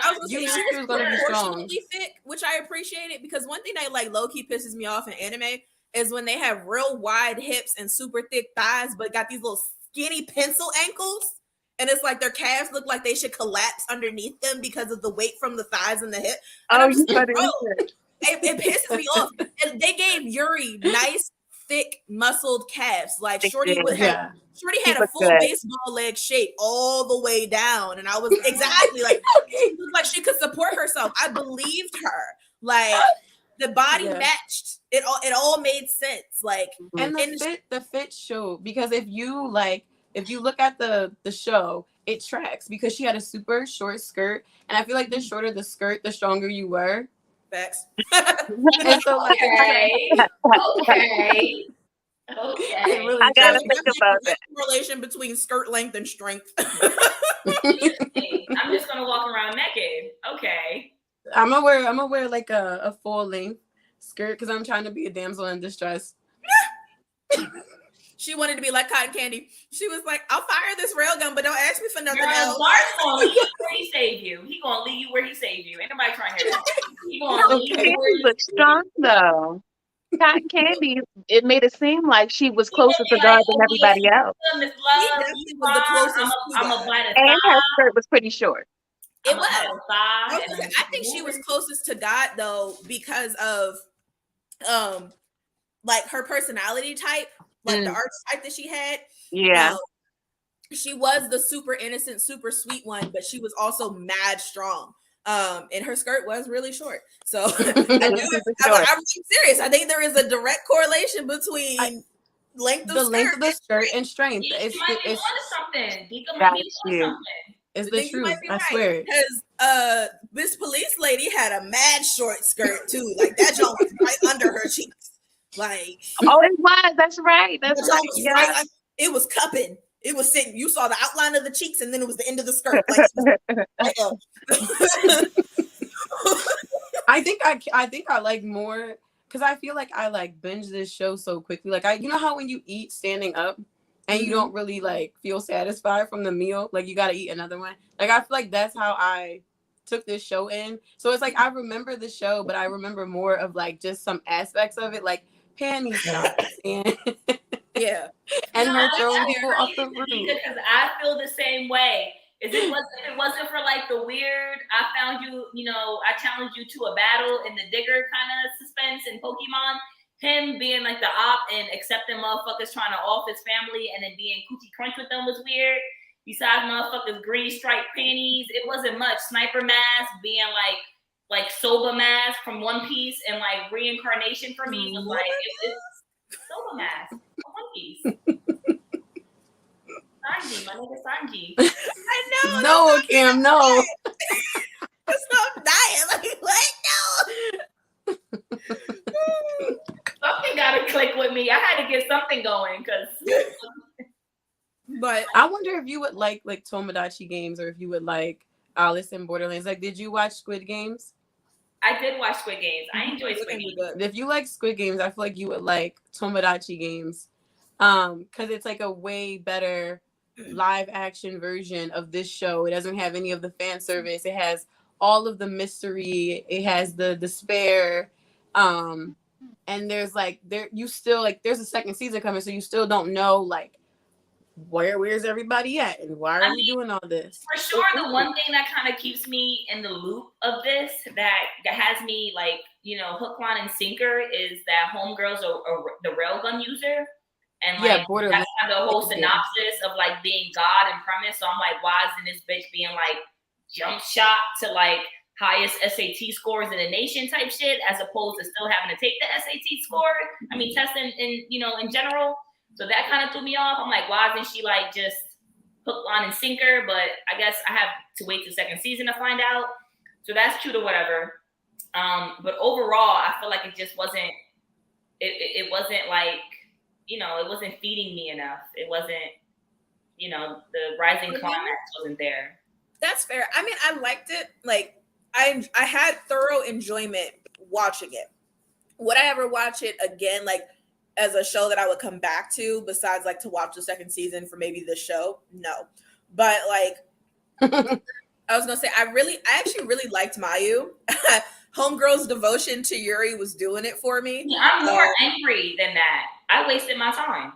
I was you knew she was going to be strong. Thick, which I appreciated because one thing that like low key pisses me off in anime is when they have real wide hips and super thick thighs, but got these little skinny pencil ankles, and it's like their calves look like they should collapse underneath them because of the weight from the thighs and the hip. And it pisses me off. And they gave Yuri nice, thick, muscled calves. Like Shorty had a full baseball leg shape all the way down, and I was exactly like, it looked like she could support herself. I believed her. Like the body matched. It all made sense. Like and the fit showed because if you look at the show, it tracks because she had a super short skirt, and I feel like the shorter the skirt, the stronger you were. Facts. And so like Okay. Really I gotta think about that. Relation between skirt length and strength. I'm just gonna walk around naked. Okay. I'm gonna wear like a full length skirt because I'm trying to be a damsel in distress. She wanted to be like cotton candy. She was like, "I'll fire this railgun, but don't ask me for nothing else." Bart's gonna leave you where he saved you. He gonna leave you where he saved you. Ain't nobody trying to hear that. He gonna leave you where he strong though. Cotton Candy, it made it seem like she was closer to God than everybody else. He definitely was the closest. And her skirt was pretty short. It was. I think she was closest to God though because of like her personality type, like the archetype that she had. Yeah. She was the super innocent, super sweet one, but she was also mad strong. And her skirt was really short. So I'm serious. I think there is a direct correlation between length of the skirt and strength. It's something. It's the truth. I swear. Because this police lady had a mad short skirt too. Like that joint was right under her cheeks. Like it was. That's right. That's right. It was cupping. It was sitting. You saw the outline of the cheeks, and then it was the end of the skirt. I think I like more because I feel like I like binge this show so quickly. Like you know how when you eat standing up and you don't really like feel satisfied from the meal, like you got to eat another one. Like I feel like that's how I took this show in. So it's like I remember the show, but I remember more of like just some aspects of it, like panty shots and yeah, and her that's throwing so people off the crazy roof. because I feel the same way. If it wasn't for like the weird, I found you, I challenged you to a battle in the digger kind of suspense in Pokemon. Him being like the op and accepting motherfuckers trying to off his family and then being coochie crunch with them was weird. Besides motherfuckers green striped panties, it wasn't much. Sniper mask being like Soba mask from One Piece and like reincarnation for me was like it's Soba mask from One Piece. Sanji, my nigga Sanji. I know. No, Kim, no. Stop dying. Like what? No. Something gotta click with me. I had to get something going because. But I wonder if you would like Tomodachi games or if you would like Alice in Borderlands. Like, did you watch Squid Games? I did watch Squid Games. I enjoyed Squid Games. If you like Squid Games, I feel like you would like Tomodachi games. Because it's like a way better live action version of this show. It doesn't have any of the fan service. It has all of the mystery. It has the despair. And there's there's a second season coming, so you still don't know like where's everybody at and why are we doing all this? For sure, the one thing that kind of keeps me in the loop of this that has me like, hook, line, and sinker is that homegirl's the railgun user. And like that's kind of the whole synopsis of like being God and premise. So I'm like, why isn't this bitch being like jump shot to like highest SAT scores in the nation type shit, as opposed to still having to take the SAT score? I mean, testing in general. So that kind of threw me off. I'm like, why isn't she like just hook, line, and sinker? But I guess I have to wait till second season to find out. So that's true to whatever. But overall, I feel like it just wasn't. It wasn't like. It wasn't feeding me enough. It wasn't, the rising climax wasn't there. That's fair. I mean, I liked it. Like, I had thorough enjoyment watching it. Would I ever watch it again, like, as a show that I would come back to, besides, like, to watch the second season for maybe this show? No. But, like, I was going to say, I actually really liked Mayu. Homegirl's devotion to Yuri was doing it for me. Yeah, I'm more angry than that. I wasted my time.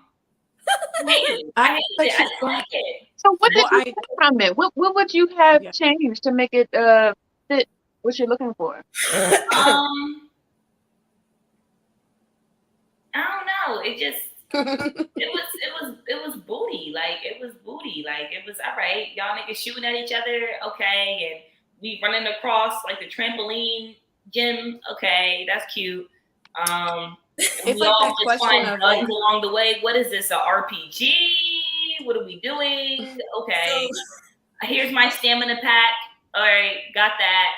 I hate it. I didn't like it. So what did you take from it? What would you have changed to make it fit what you're looking for? I don't know. It just it was booty. Like it was booty. Like it was all right. Y'all niggas shooting at each other, okay, and we running across like the trampoline gym, okay, that's cute. It's we like all that just question find of bugs like, along the way. What is this, a RPG? What are we doing? Okay, here's my stamina pack. All right, got that.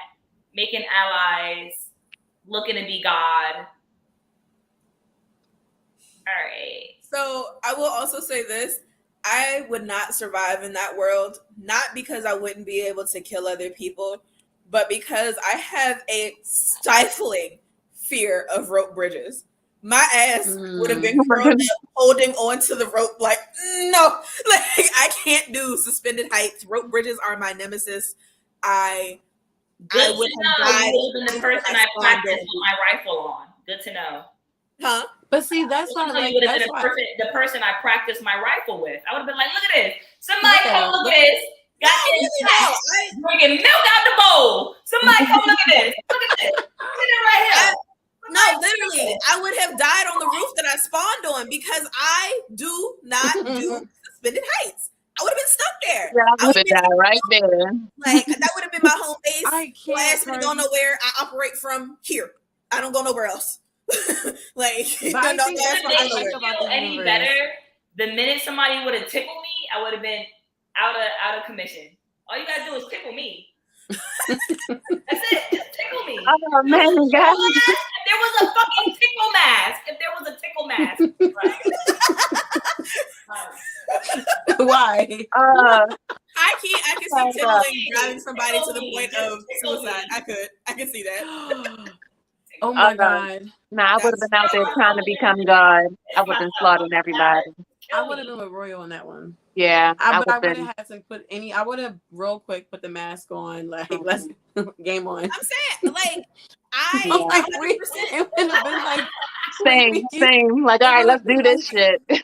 Making allies, looking to be God. All right. So I will also say this. I would not survive in that world, not because I wouldn't be able to kill other people, but because I have a stifling fear of rope bridges. My ass would have been curled up, holding onto the rope like, no, like I can't do suspended heights. Rope bridges are my nemesis. I would have died. You would have been the person I practiced with my rifle on. Good to know. Huh? But see, that's not like that's the person I practiced my rifle with. I would have been like, look at this. Somebody come look at this. Got this. Drinking milk out the bowl. Somebody come look at this. Look at this. Look at it right here. No, literally, I would have died on the roof that I spawned on because I do not do suspended heights. I would have been stuck there. Yeah, I would have died right there. Like that would have been my home base. I can't. My ass wouldn't go nowhere. I operate from here. I don't go nowhere else. Like, but I think that's any better. The minute somebody would have tickled me, I would have been out of commission. All you gotta do is tickle me. That's it. Just tickle me. Oh man, guys. If there was a fucking tickle mask. If there was a tickle mask. Right? Why? I can see tickling driving somebody to the point of suicide. I could see that. Oh my God. Nah, I would have been out there trying to become God. I would have been slaughtering everybody. I would have been with Royal on that one. Yeah, I would have had to put I would have real quick put the mask on, like let's game on. I'm saying, like, I Yeah. It would have been like Same. Like, all right, let's do this shit. if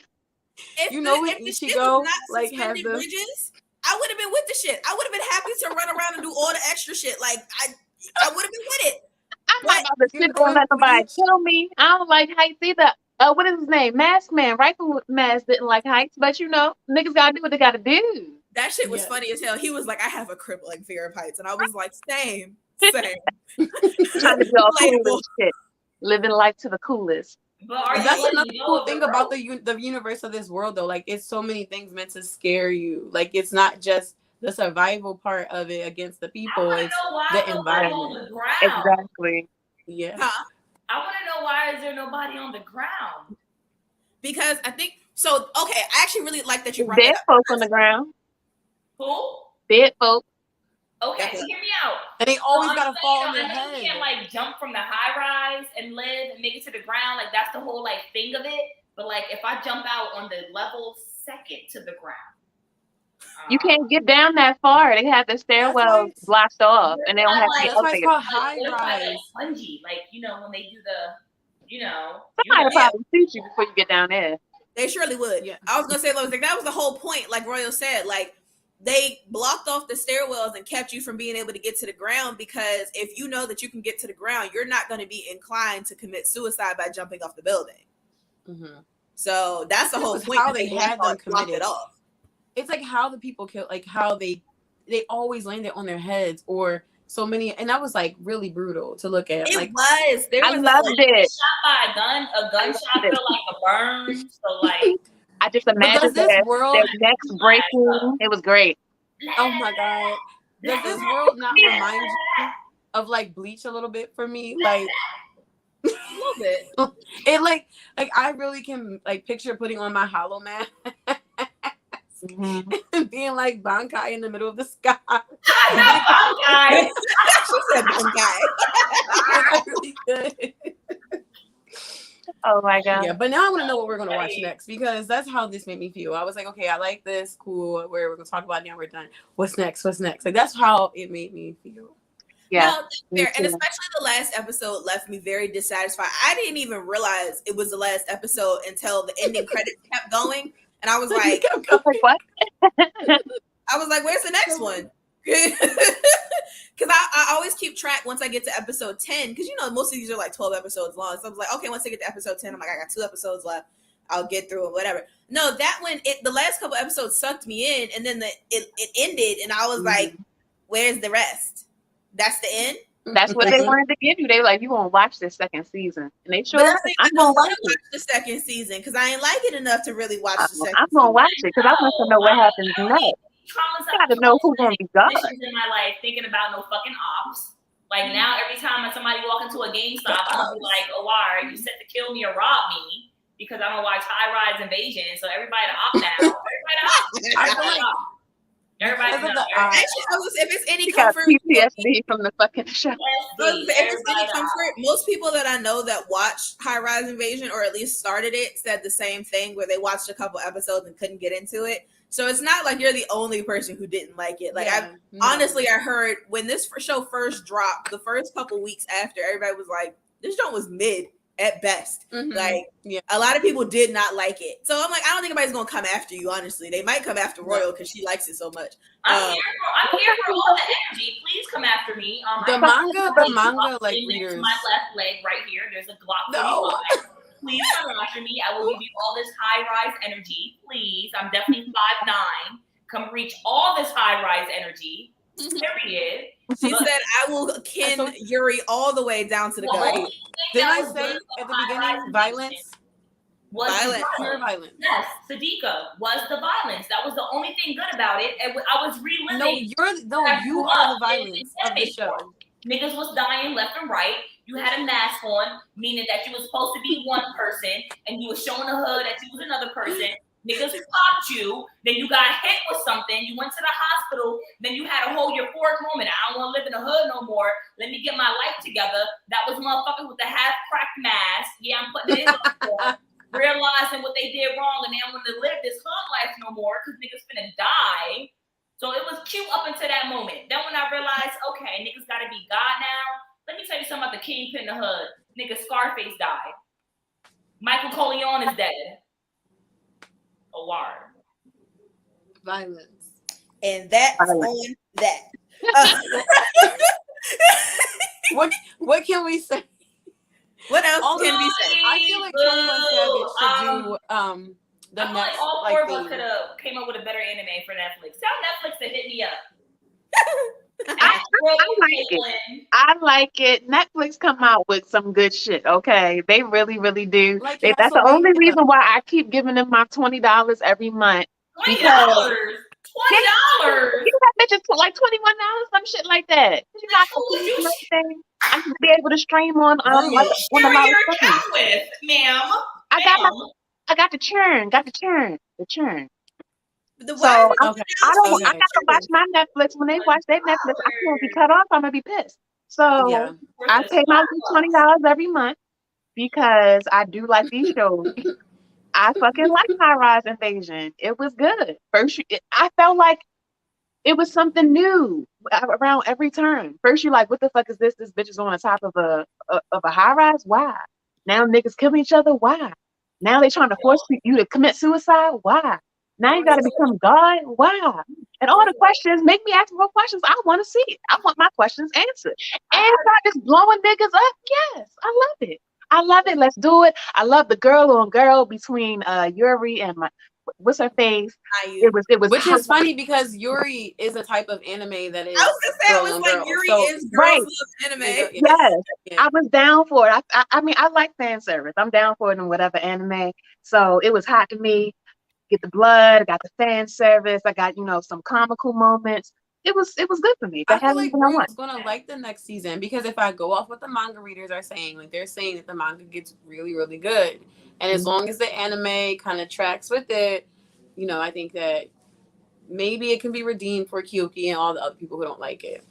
You know, if the she shit go, was not like, have suspended the- bridges, I would have been with the shit. I would have been happy to run around and do all the extra shit. Like I would have been with it. I'm not about to You're sit there and let going somebody beach. kill me. I don't like heights either. What is his name? Mask Man. Rifle Mask didn't like heights, but you know, niggas gotta do what they gotta do. That shit was Yes. funny as hell. He was like, I have a crippling fear of heights. And I was like, same. Same. Trying to be all cool Relatable. and shit. Living life to the coolest. But are That's you another cool thing about the universe of this world, though. Like, it's so many things meant to scare you. Like, it's not just the survival part of it against the people. It's the environment. Exactly. Yeah. Huh? I want to know, why is there nobody on the ground? Because I think so. Okay, I actually really like that you brought Dead that up. folk on the ground. Who? Dead folk. Okay, Okay. hear me out. And they always I'm gotta saying, fall on I your know you head. can't like jump from the high rise and live and make it to the ground. Like that's the whole like thing of it. But like if I jump out on the level second to the ground, You can't get down that far. They have the stairwells blocked off, and they don't have like, the That's why it's elevator. called high rise. Like bungee, like you know when they do the, Somebody will probably shoot you before you get down there. They surely would. Yeah. I was gonna say, like, that was the whole point. Like Royal said, like they blocked off the stairwells and kept you from being able to get to the ground because if you know that you can get to the ground, you're not going to be inclined to commit suicide by jumping off the building. Mm-hmm. So that's the whole point. How they had them blocked committed. it off. It's like how the people kill, like how they always landed on their heads or so many, and that was like really brutal to look at. It like was. There I was loved it. shot by a gun. A gunshot feel like a burn. So like, I just imagined this their world- necks breaking. It was great. Oh my God. Does this world not remind you of like Bleach a little bit for me? Like a little bit. it like I really can like picture putting on my hollow mask and being like Bankai in the middle of the sky. Bankai. She said Bankai. I really could. Oh my god. Yeah, but now I want to know what we're gonna watch next because that's how this made me feel. I was like, okay, I like this, cool. We're gonna talk about it now. We're done. What's next? What's next? Like that's how it made me feel. Yeah. No, that's fair. And especially the last episode left me very dissatisfied. I didn't even realize it was the last episode until the ending credits kept going. And I was like, what? I was like, where's the next one? Because I always keep track once I get to episode 10, because you know most of these are like 12 episodes long. So I was like, okay, once I get to episode 10, I'm like, I got 2 episodes left. I'll get through it, whatever. No, that one, the last couple episodes sucked me in, and then it ended, and I was like, where's the rest? That's the end? That's what they wanted to give you. They were like, you gonna watch this second season. And they sure I'm gonna watch the second season because I ain't like it enough to really watch the second I'm gonna watch it because I want to know what happens next. I gotta know who's gonna be God. In my life, thinking about no fucking ops. Like now, every time somebody walk into a GameStop, I'm gonna be like, "Oh, why are you set to kill me or rob me?" Because I'm gonna watch High Rise Invasion. So everybody to opt now. Everybody to opt. Everybody to opt. Actually, if it's any You got comfort, PTSD from the fucking show. if it's any comfort, most people that I know that watched High Rise Invasion or at least started it said the same thing, where they watched a couple episodes and couldn't get into it. So it's not like you're the only person who didn't like it. Like honestly, I heard when this show first dropped, the first couple weeks after, everybody was like, "This show was mid at best." Like a lot of people did not like it. So I'm like, I don't think anybody's gonna come after you. Honestly, they might come after Royal because she likes it so much. I'm here for all the energy. Please come after me. The manga, like readers. My left leg right here. There's a Glock 45. Please come after me. I will give you all this high rise energy. Please. I'm definitely 5'9". Come reach all this high rise energy. Period. She said, I will kin Yuri all the way down to the gut. Didn't I say at the beginning violence? Was violence. Pure violence. Yes, Sadiqa was the violence. That was the only thing good about it. And I was reliving. You are the violence of the show. Niggas was dying left and right. You had a mask on, meaning that you was supposed to be one person, and you was showing the hood that you was another person. Niggas popped you, then you got hit with something, you went to the hospital, then you had to hold your fork moment. I don't want to live in the hood no more. Let me get my life together. That was motherfuckers with the half-cracked mask. Yeah, I'm putting it in realizing what they did wrong, and they don't want to live this hood life no more because niggas finna die. So it was cute up until that moment. Then when I realized, okay, niggas gotta be God now. Let me tell you something about the kingpin in the hood. Nigga, Scarface died. Michael Corleone is dead. A word. Violence. And that's Violence. on that. What can we say? What else can we say? I feel like 21 Savage should do the I feel next like all four of us thing. could have came up with a better anime for Netflix. Tell Netflix to hit me up. I like it. I like it. Netflix come out with some good shit. Okay, they really, really do. Like That's the only Castlevania. reason why I keep giving them my $20 every month. $20. Because $20. you got bitches for like $21, some shit like that. You're not Who would you anything. I'm gonna be able to stream on who you a sharing lot your of things. account with, ma'am? I got the churn. Got the churn. The churn. The So why I Okay. don't. I Okay. gotta watch my Netflix when they watch their Netflix. I can't be cut off. I'm gonna be pissed. So Yeah. I pay my $20 every month because I do like these shows. I fucking like High Rise Invasion. It was good. First, I felt like it was something new around every turn. First, you like, what the fuck is this? This bitch is on the top of a high rise. Why? Now niggas killing each other. Why? Now they trying to force you to commit suicide. Why? Now you got to become God. Why? And all the questions make me ask more questions. I want to see it. I want my questions answered. And start just blowing niggas up. Yes, I love it. I love it. Let's do it. I love the girl on girl between Yuri and what's her face. It was Which is funny because Yuri is a type of anime that is. I was gonna say girl I was on like girl. Yuri So, is girls right. love anime. Yes, Yeah. I was down for it. I mean, I like fan service. I'm down for it in whatever anime. So it was hot to me. Get the blood. I got the fan service. I got some comical moments. It was good for me. I feel like Rue's gonna like the next season because if I go off what the manga readers are saying, like they're saying that the manga gets really, really good, and as long as the anime kind of tracks with it, I think that maybe it can be redeemed for Kyoki and all the other people who don't like it.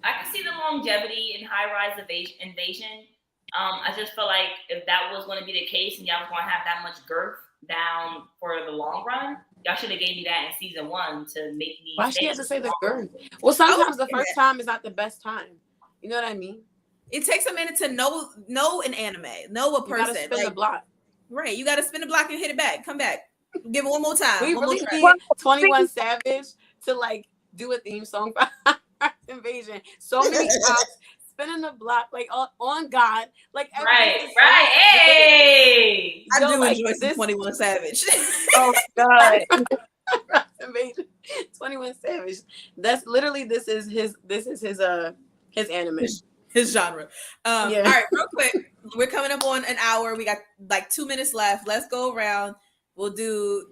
I can see the longevity in High Rise Invasion. I just feel like if that was going to be the case and y'all was going to have that much girth down for the long run, y'all should have gave me that in season 1 to make me. Why she had to say the girth? Well, sometimes the first time is not the best time. You know what I mean? It takes a minute to know an anime, know a person. You gotta spin the block. Right, you got to spin the block and hit it back. Come back, give it one more time. We really need 21 Savage to like do a theme song for Invasion. So many cops spinning the block like on God, like right. Hey, I do enjoy this 21 Savage. Oh God, Invasion, 21 Savage. That's literally this is his anime, his genre. Yeah. All right, real quick, we're coming up on an hour. We got like 2 minutes left. Let's go around. We'll do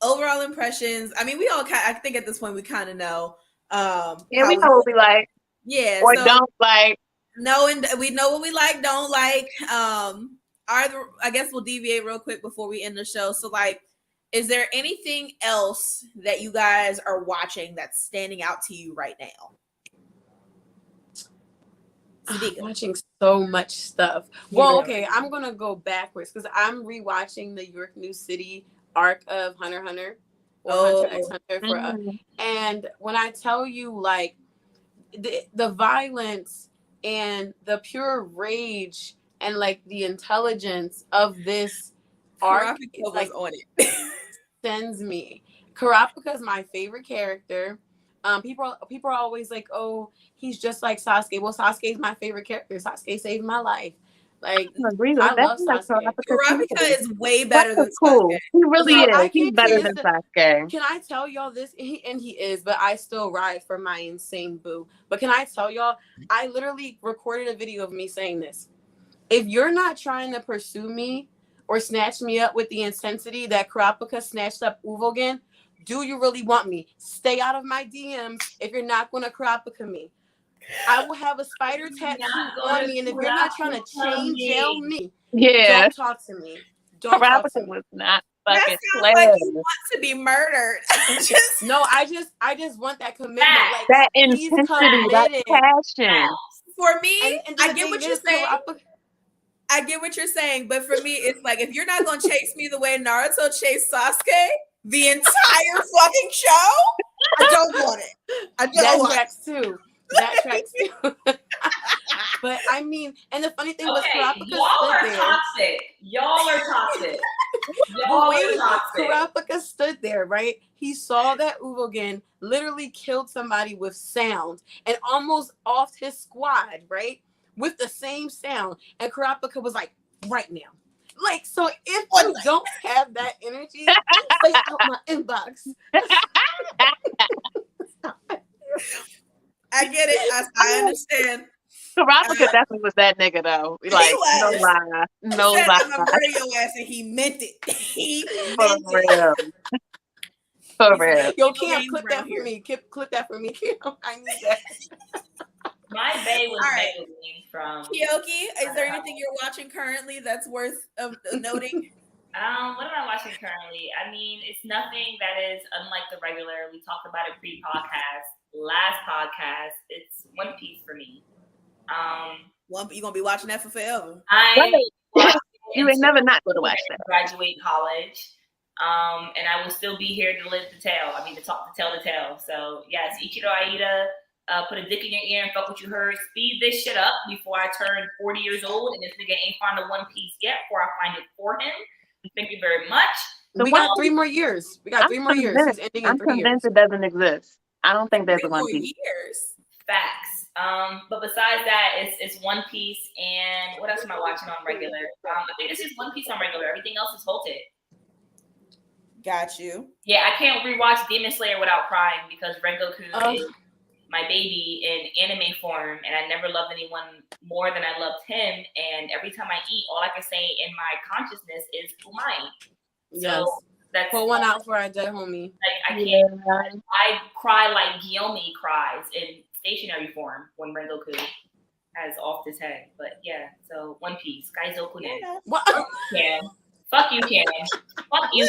overall impressions. I mean, we all I think at this point we kind of know. Yeah, we know what we like. Yeah, or don't like. No, and we know what we like, don't like. I guess we'll deviate real quick before we end the show. So, like, is there anything else that you guys are watching that's standing out to you right now? I'm watching so much stuff. Well, okay, I'm gonna go backwards because I'm rewatching the York New City arc of Hunter x Hunter. Hunter x Hunter and when I tell you, like, the violence and the pure rage and like the intelligence of this arc is like on it. sends me. Kurapika is my favorite character. People are always like, oh, he's just like Sasuke. Well, Sasuke is my favorite character. Sasuke saved my life. Like, I love Sasuke. Kurapika is way better than cool. Sasuke. He really is. He's better than Sasuke. Can I tell y'all this? He is, but I still ride for my insane boo. But can I tell y'all, I literally recorded a video of me saying this. If you're not trying to pursue me or snatch me up with the intensity that Kurapika snatched up Uvogen, do you really want me? Stay out of my DMs if you're not going to Kurapika me. I will have a spider tattoo on me, and if you're not trying to chain jail me, don't talk to me. Kurapika was not That fucking sounds like you player. want to be murdered. Just No, I just want that commitment. Facts. Like That he's intensity, that committed. passion. for me, And I the get thing what you're is, saying. Kurapika, I get what you're saying, but for me, it's like if you're not gonna chase me the way Naruto chased Sasuke the entire fucking show, I don't want it. I don't that want tracks too. That tracks too. But I mean, and the funny thing was Okay, Kurapika y'all are stood there. toxic. Y'all are toxic. Y'all But are wait, toxic. Kurapika stood there, right? He saw that Uvogen literally killed somebody with sound and almost offed his squad, right? With the same sound. And Kurapika was like, right now. Like, so if you don't have that energy, stay out my inbox. I get it. I understand. Kurapika definitely was that nigga though. Like, no was. lie. He No said, lie. I'm gonna murder your ass, and he meant it. He For meant it. real. For He said, real. Yo, "No Cam, games clip around that here." for me. Clip that for me, Cam. I need that. My bae was All right. Maybelline from. Kyoki, is there anything you're watching currently that's worth of noting? What am I watching currently? I mean, it's nothing that is unlike the regular. We talked about it pre-podcast, last podcast. It's One Piece for me. You gonna be watching that for forever. I watched it You ain't until never not going to watch that. graduate college. And I will still be here to live the tale. I mean, to tell the tale. So yes, Ichiro Aida, put a dick in your ear and fuck what you heard. Speed this shit up before I turn 40 years old and this nigga ain't found a One Piece yet before I find it for him. Thank you very much. We got 3 more years. We got 3 more years. He's ending in I'm 3 years. convinced it doesn't exist. I don't think there's 3 a One more Piece. years. Facts. But besides that, it's One Piece and what else am I watching on regular? I think it's just One Piece on regular. Everything else is halted. Got you. Yeah, I can't rewatch Demon Slayer without crying because Rengoku is my baby in anime form, and I never loved anyone more than I loved him. And every time I eat, all I can say in my consciousness is Umai. Yes. So that's Put one out for our dead homie. Like I can't. I cry like Guillaume cries in stationary form when Rengoku has off his head. But yeah, so One Piece, Kaizo Kune. What? Cam. Fuck you, Cam. Fuck you.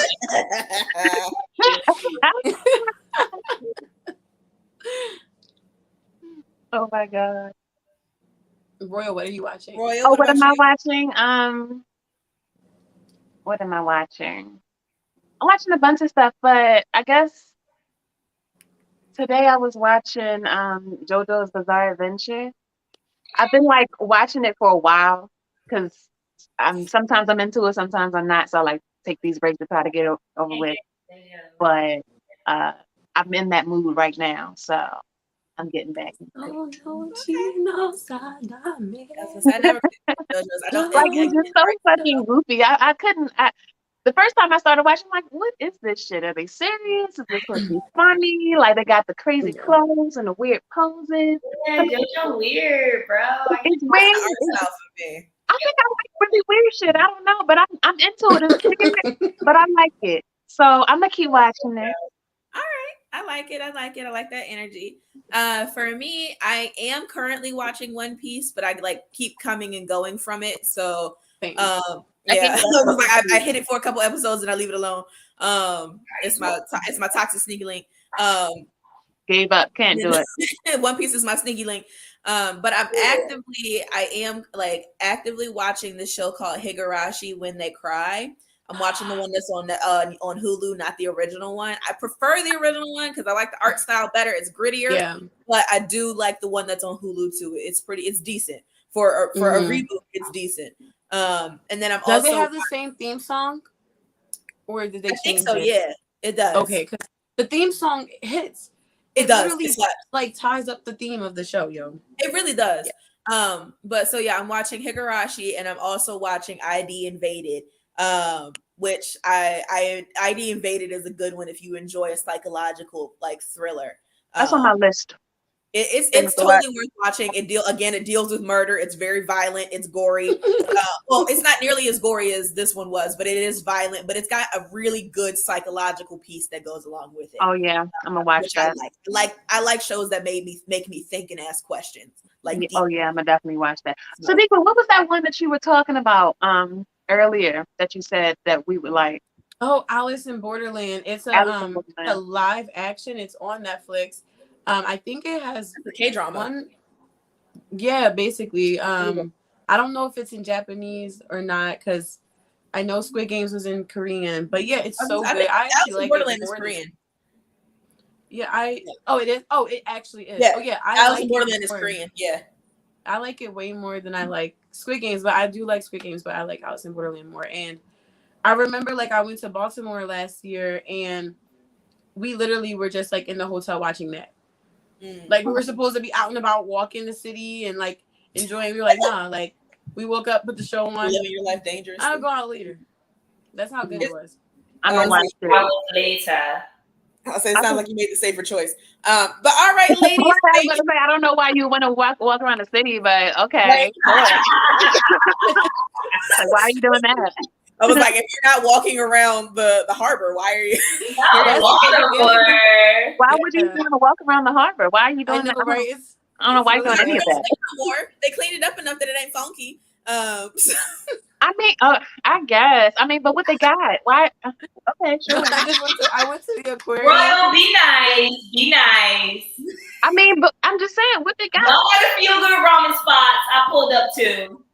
Oh my god. Royal, what are you watching? Royal, Oh, what am I about watching? What am I watching? I'm watching a bunch of stuff, but I guess today I was watching JoJo's Bizarre Adventure. I've been like watching it for a while because sometimes I'm into it, sometimes I'm not. So I like take these breaks to try to get it over with. But I'm in that mood right now, so I'm getting back. Oh, no, she knows I I never JoJo's. I don't Like it's just so fucking goofy. I couldn't. The first time I started watching, I'm like, what is this shit? Are they serious? Is this supposed to be funny? Like they got the crazy clothes and the weird poses. Yeah, JoJo weird, bro. It's weird. I think I like really weird shit. I don't know, but I'm into it. It's weird, but I like it. So I'm gonna keep watching it. All right. I like it. I like that energy. For me, I am currently watching One Piece, but I like keep coming and going from it. So yeah, I hit it for a couple episodes and I leave it alone. It's my toxic sneaky link. Gave up, can't do it. One Piece is my sneaky link. But I am actively watching this show called Higurashi When They Cry. I'm watching the one that's on Hulu, not the original one. I prefer the original one because I like the art style better. It's grittier. Yeah. But I do like the one that's on Hulu too. It's decent for a reboot. It's decent. And then Does it have the same theme song, or did they change so? it? Yeah, it does. Okay, because the theme song hits. It does. Really like ties up the theme of the show, yo. It really does. Yeah. But so yeah, I'm watching Higurashi, and I'm also watching ID Invaded. Which ID Invaded is a good one if you enjoy a psychological like thriller. That's on my list. It's totally worth watching. It deals with murder. It's very violent. It's gory. Well, it's not nearly as gory as this one was, but it is violent. But it's got a really good psychological piece that goes along with it. Oh yeah, I'm gonna watch that. I like shows that make me think and ask questions. Like oh yeah, I'm gonna definitely watch that. So Nico, what was that one that you were talking about earlier that you said that we would like? Oh, Alice in Borderland. It's Alice in a Wonderland. live action. It's on Netflix. I think it has The K drama. one. Yeah, basically. I don't know if it's in Japanese or not because I know Squid Games was in Korean, but yeah, it's so good. think I Alice actually in like Borderland it is more than. Korean. Yeah, oh, it is. Oh, it actually is. Yeah, Oh, yeah, I Alice like in it Borderland is more. Korean. Yeah. I like it way more than I like Squid Games, but I do like Squid Games, but I like Alice in Borderland more. And I remember like I went to Baltimore last year and we literally were just like in the hotel watching that. Like we were supposed to be out and about walking the city and like enjoying. We were like, nah, like we woke up, put the show on. Living your life dangerously. I'll go out later. That's how good it was. I'm gonna watch it. Hours later. I'll say it sounds like you made the safer choice. But all right, ladies. I was gonna say I don't know why you want to walk around the city, but okay. Right. Like, why are you doing that? I was like, if you're not walking around the harbor, why are you? No, water. Why would you want to walk around the harbor? Why are you doing that? Right? I don't know why you're doing any of that. No more. They cleaned it up enough that it ain't funky. I mean, I guess. I mean, but what they got? Why? Okay, sure. I went to the aquarium. Royal, be nice. Be nice. I mean, but I'm just saying, what they got? No other feel good ramen spots I pulled up to.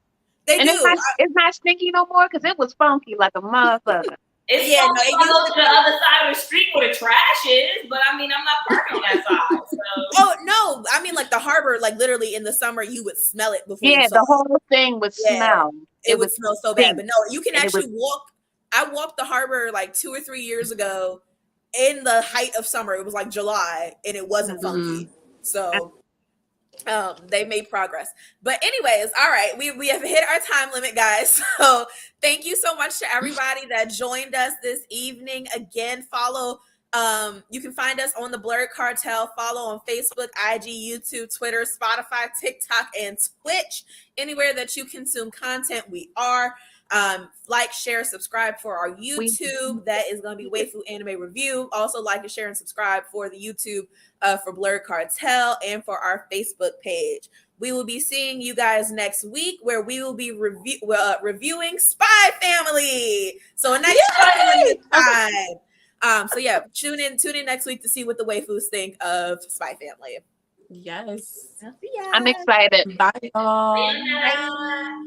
They And do. it's not stinky no more because it was funky like a motherfucker. It's Yeah, yeah, no, no, it I go used to to the be. other side of the street where the trash is, but I mean, I'm not parking on that side. So. Oh no! I mean, like the harbor, like literally in the summer, you would smell it before. Yeah, you saw the whole thing would smell. It would smell so bad. But no, you can And it actually walk. I walked the harbor like 2 or 3 years ago in the height of summer. It was like July, and it wasn't funky. So they made progress. But anyways, all right, we have hit our time limit, guys. So thank you so much to everybody that joined us this evening. Again, follow. You can find us on the Blurred Cartel. Follow on Facebook, IG, YouTube, Twitter, Spotify, TikTok, and Twitch. Anywhere that you consume content, we are. Like, share, subscribe for our YouTube. That is going to be Waifu Anime Review. Also, like and share and subscribe for the YouTube for Blurred Cartel and for our Facebook page. We will be seeing you guys next week where we will be reviewing Spy Family. So a nice time. So yeah, tune in next week to see what the waifus think of Spy Family. Yes. See ya. I'm excited. Bye, y'all. Bye.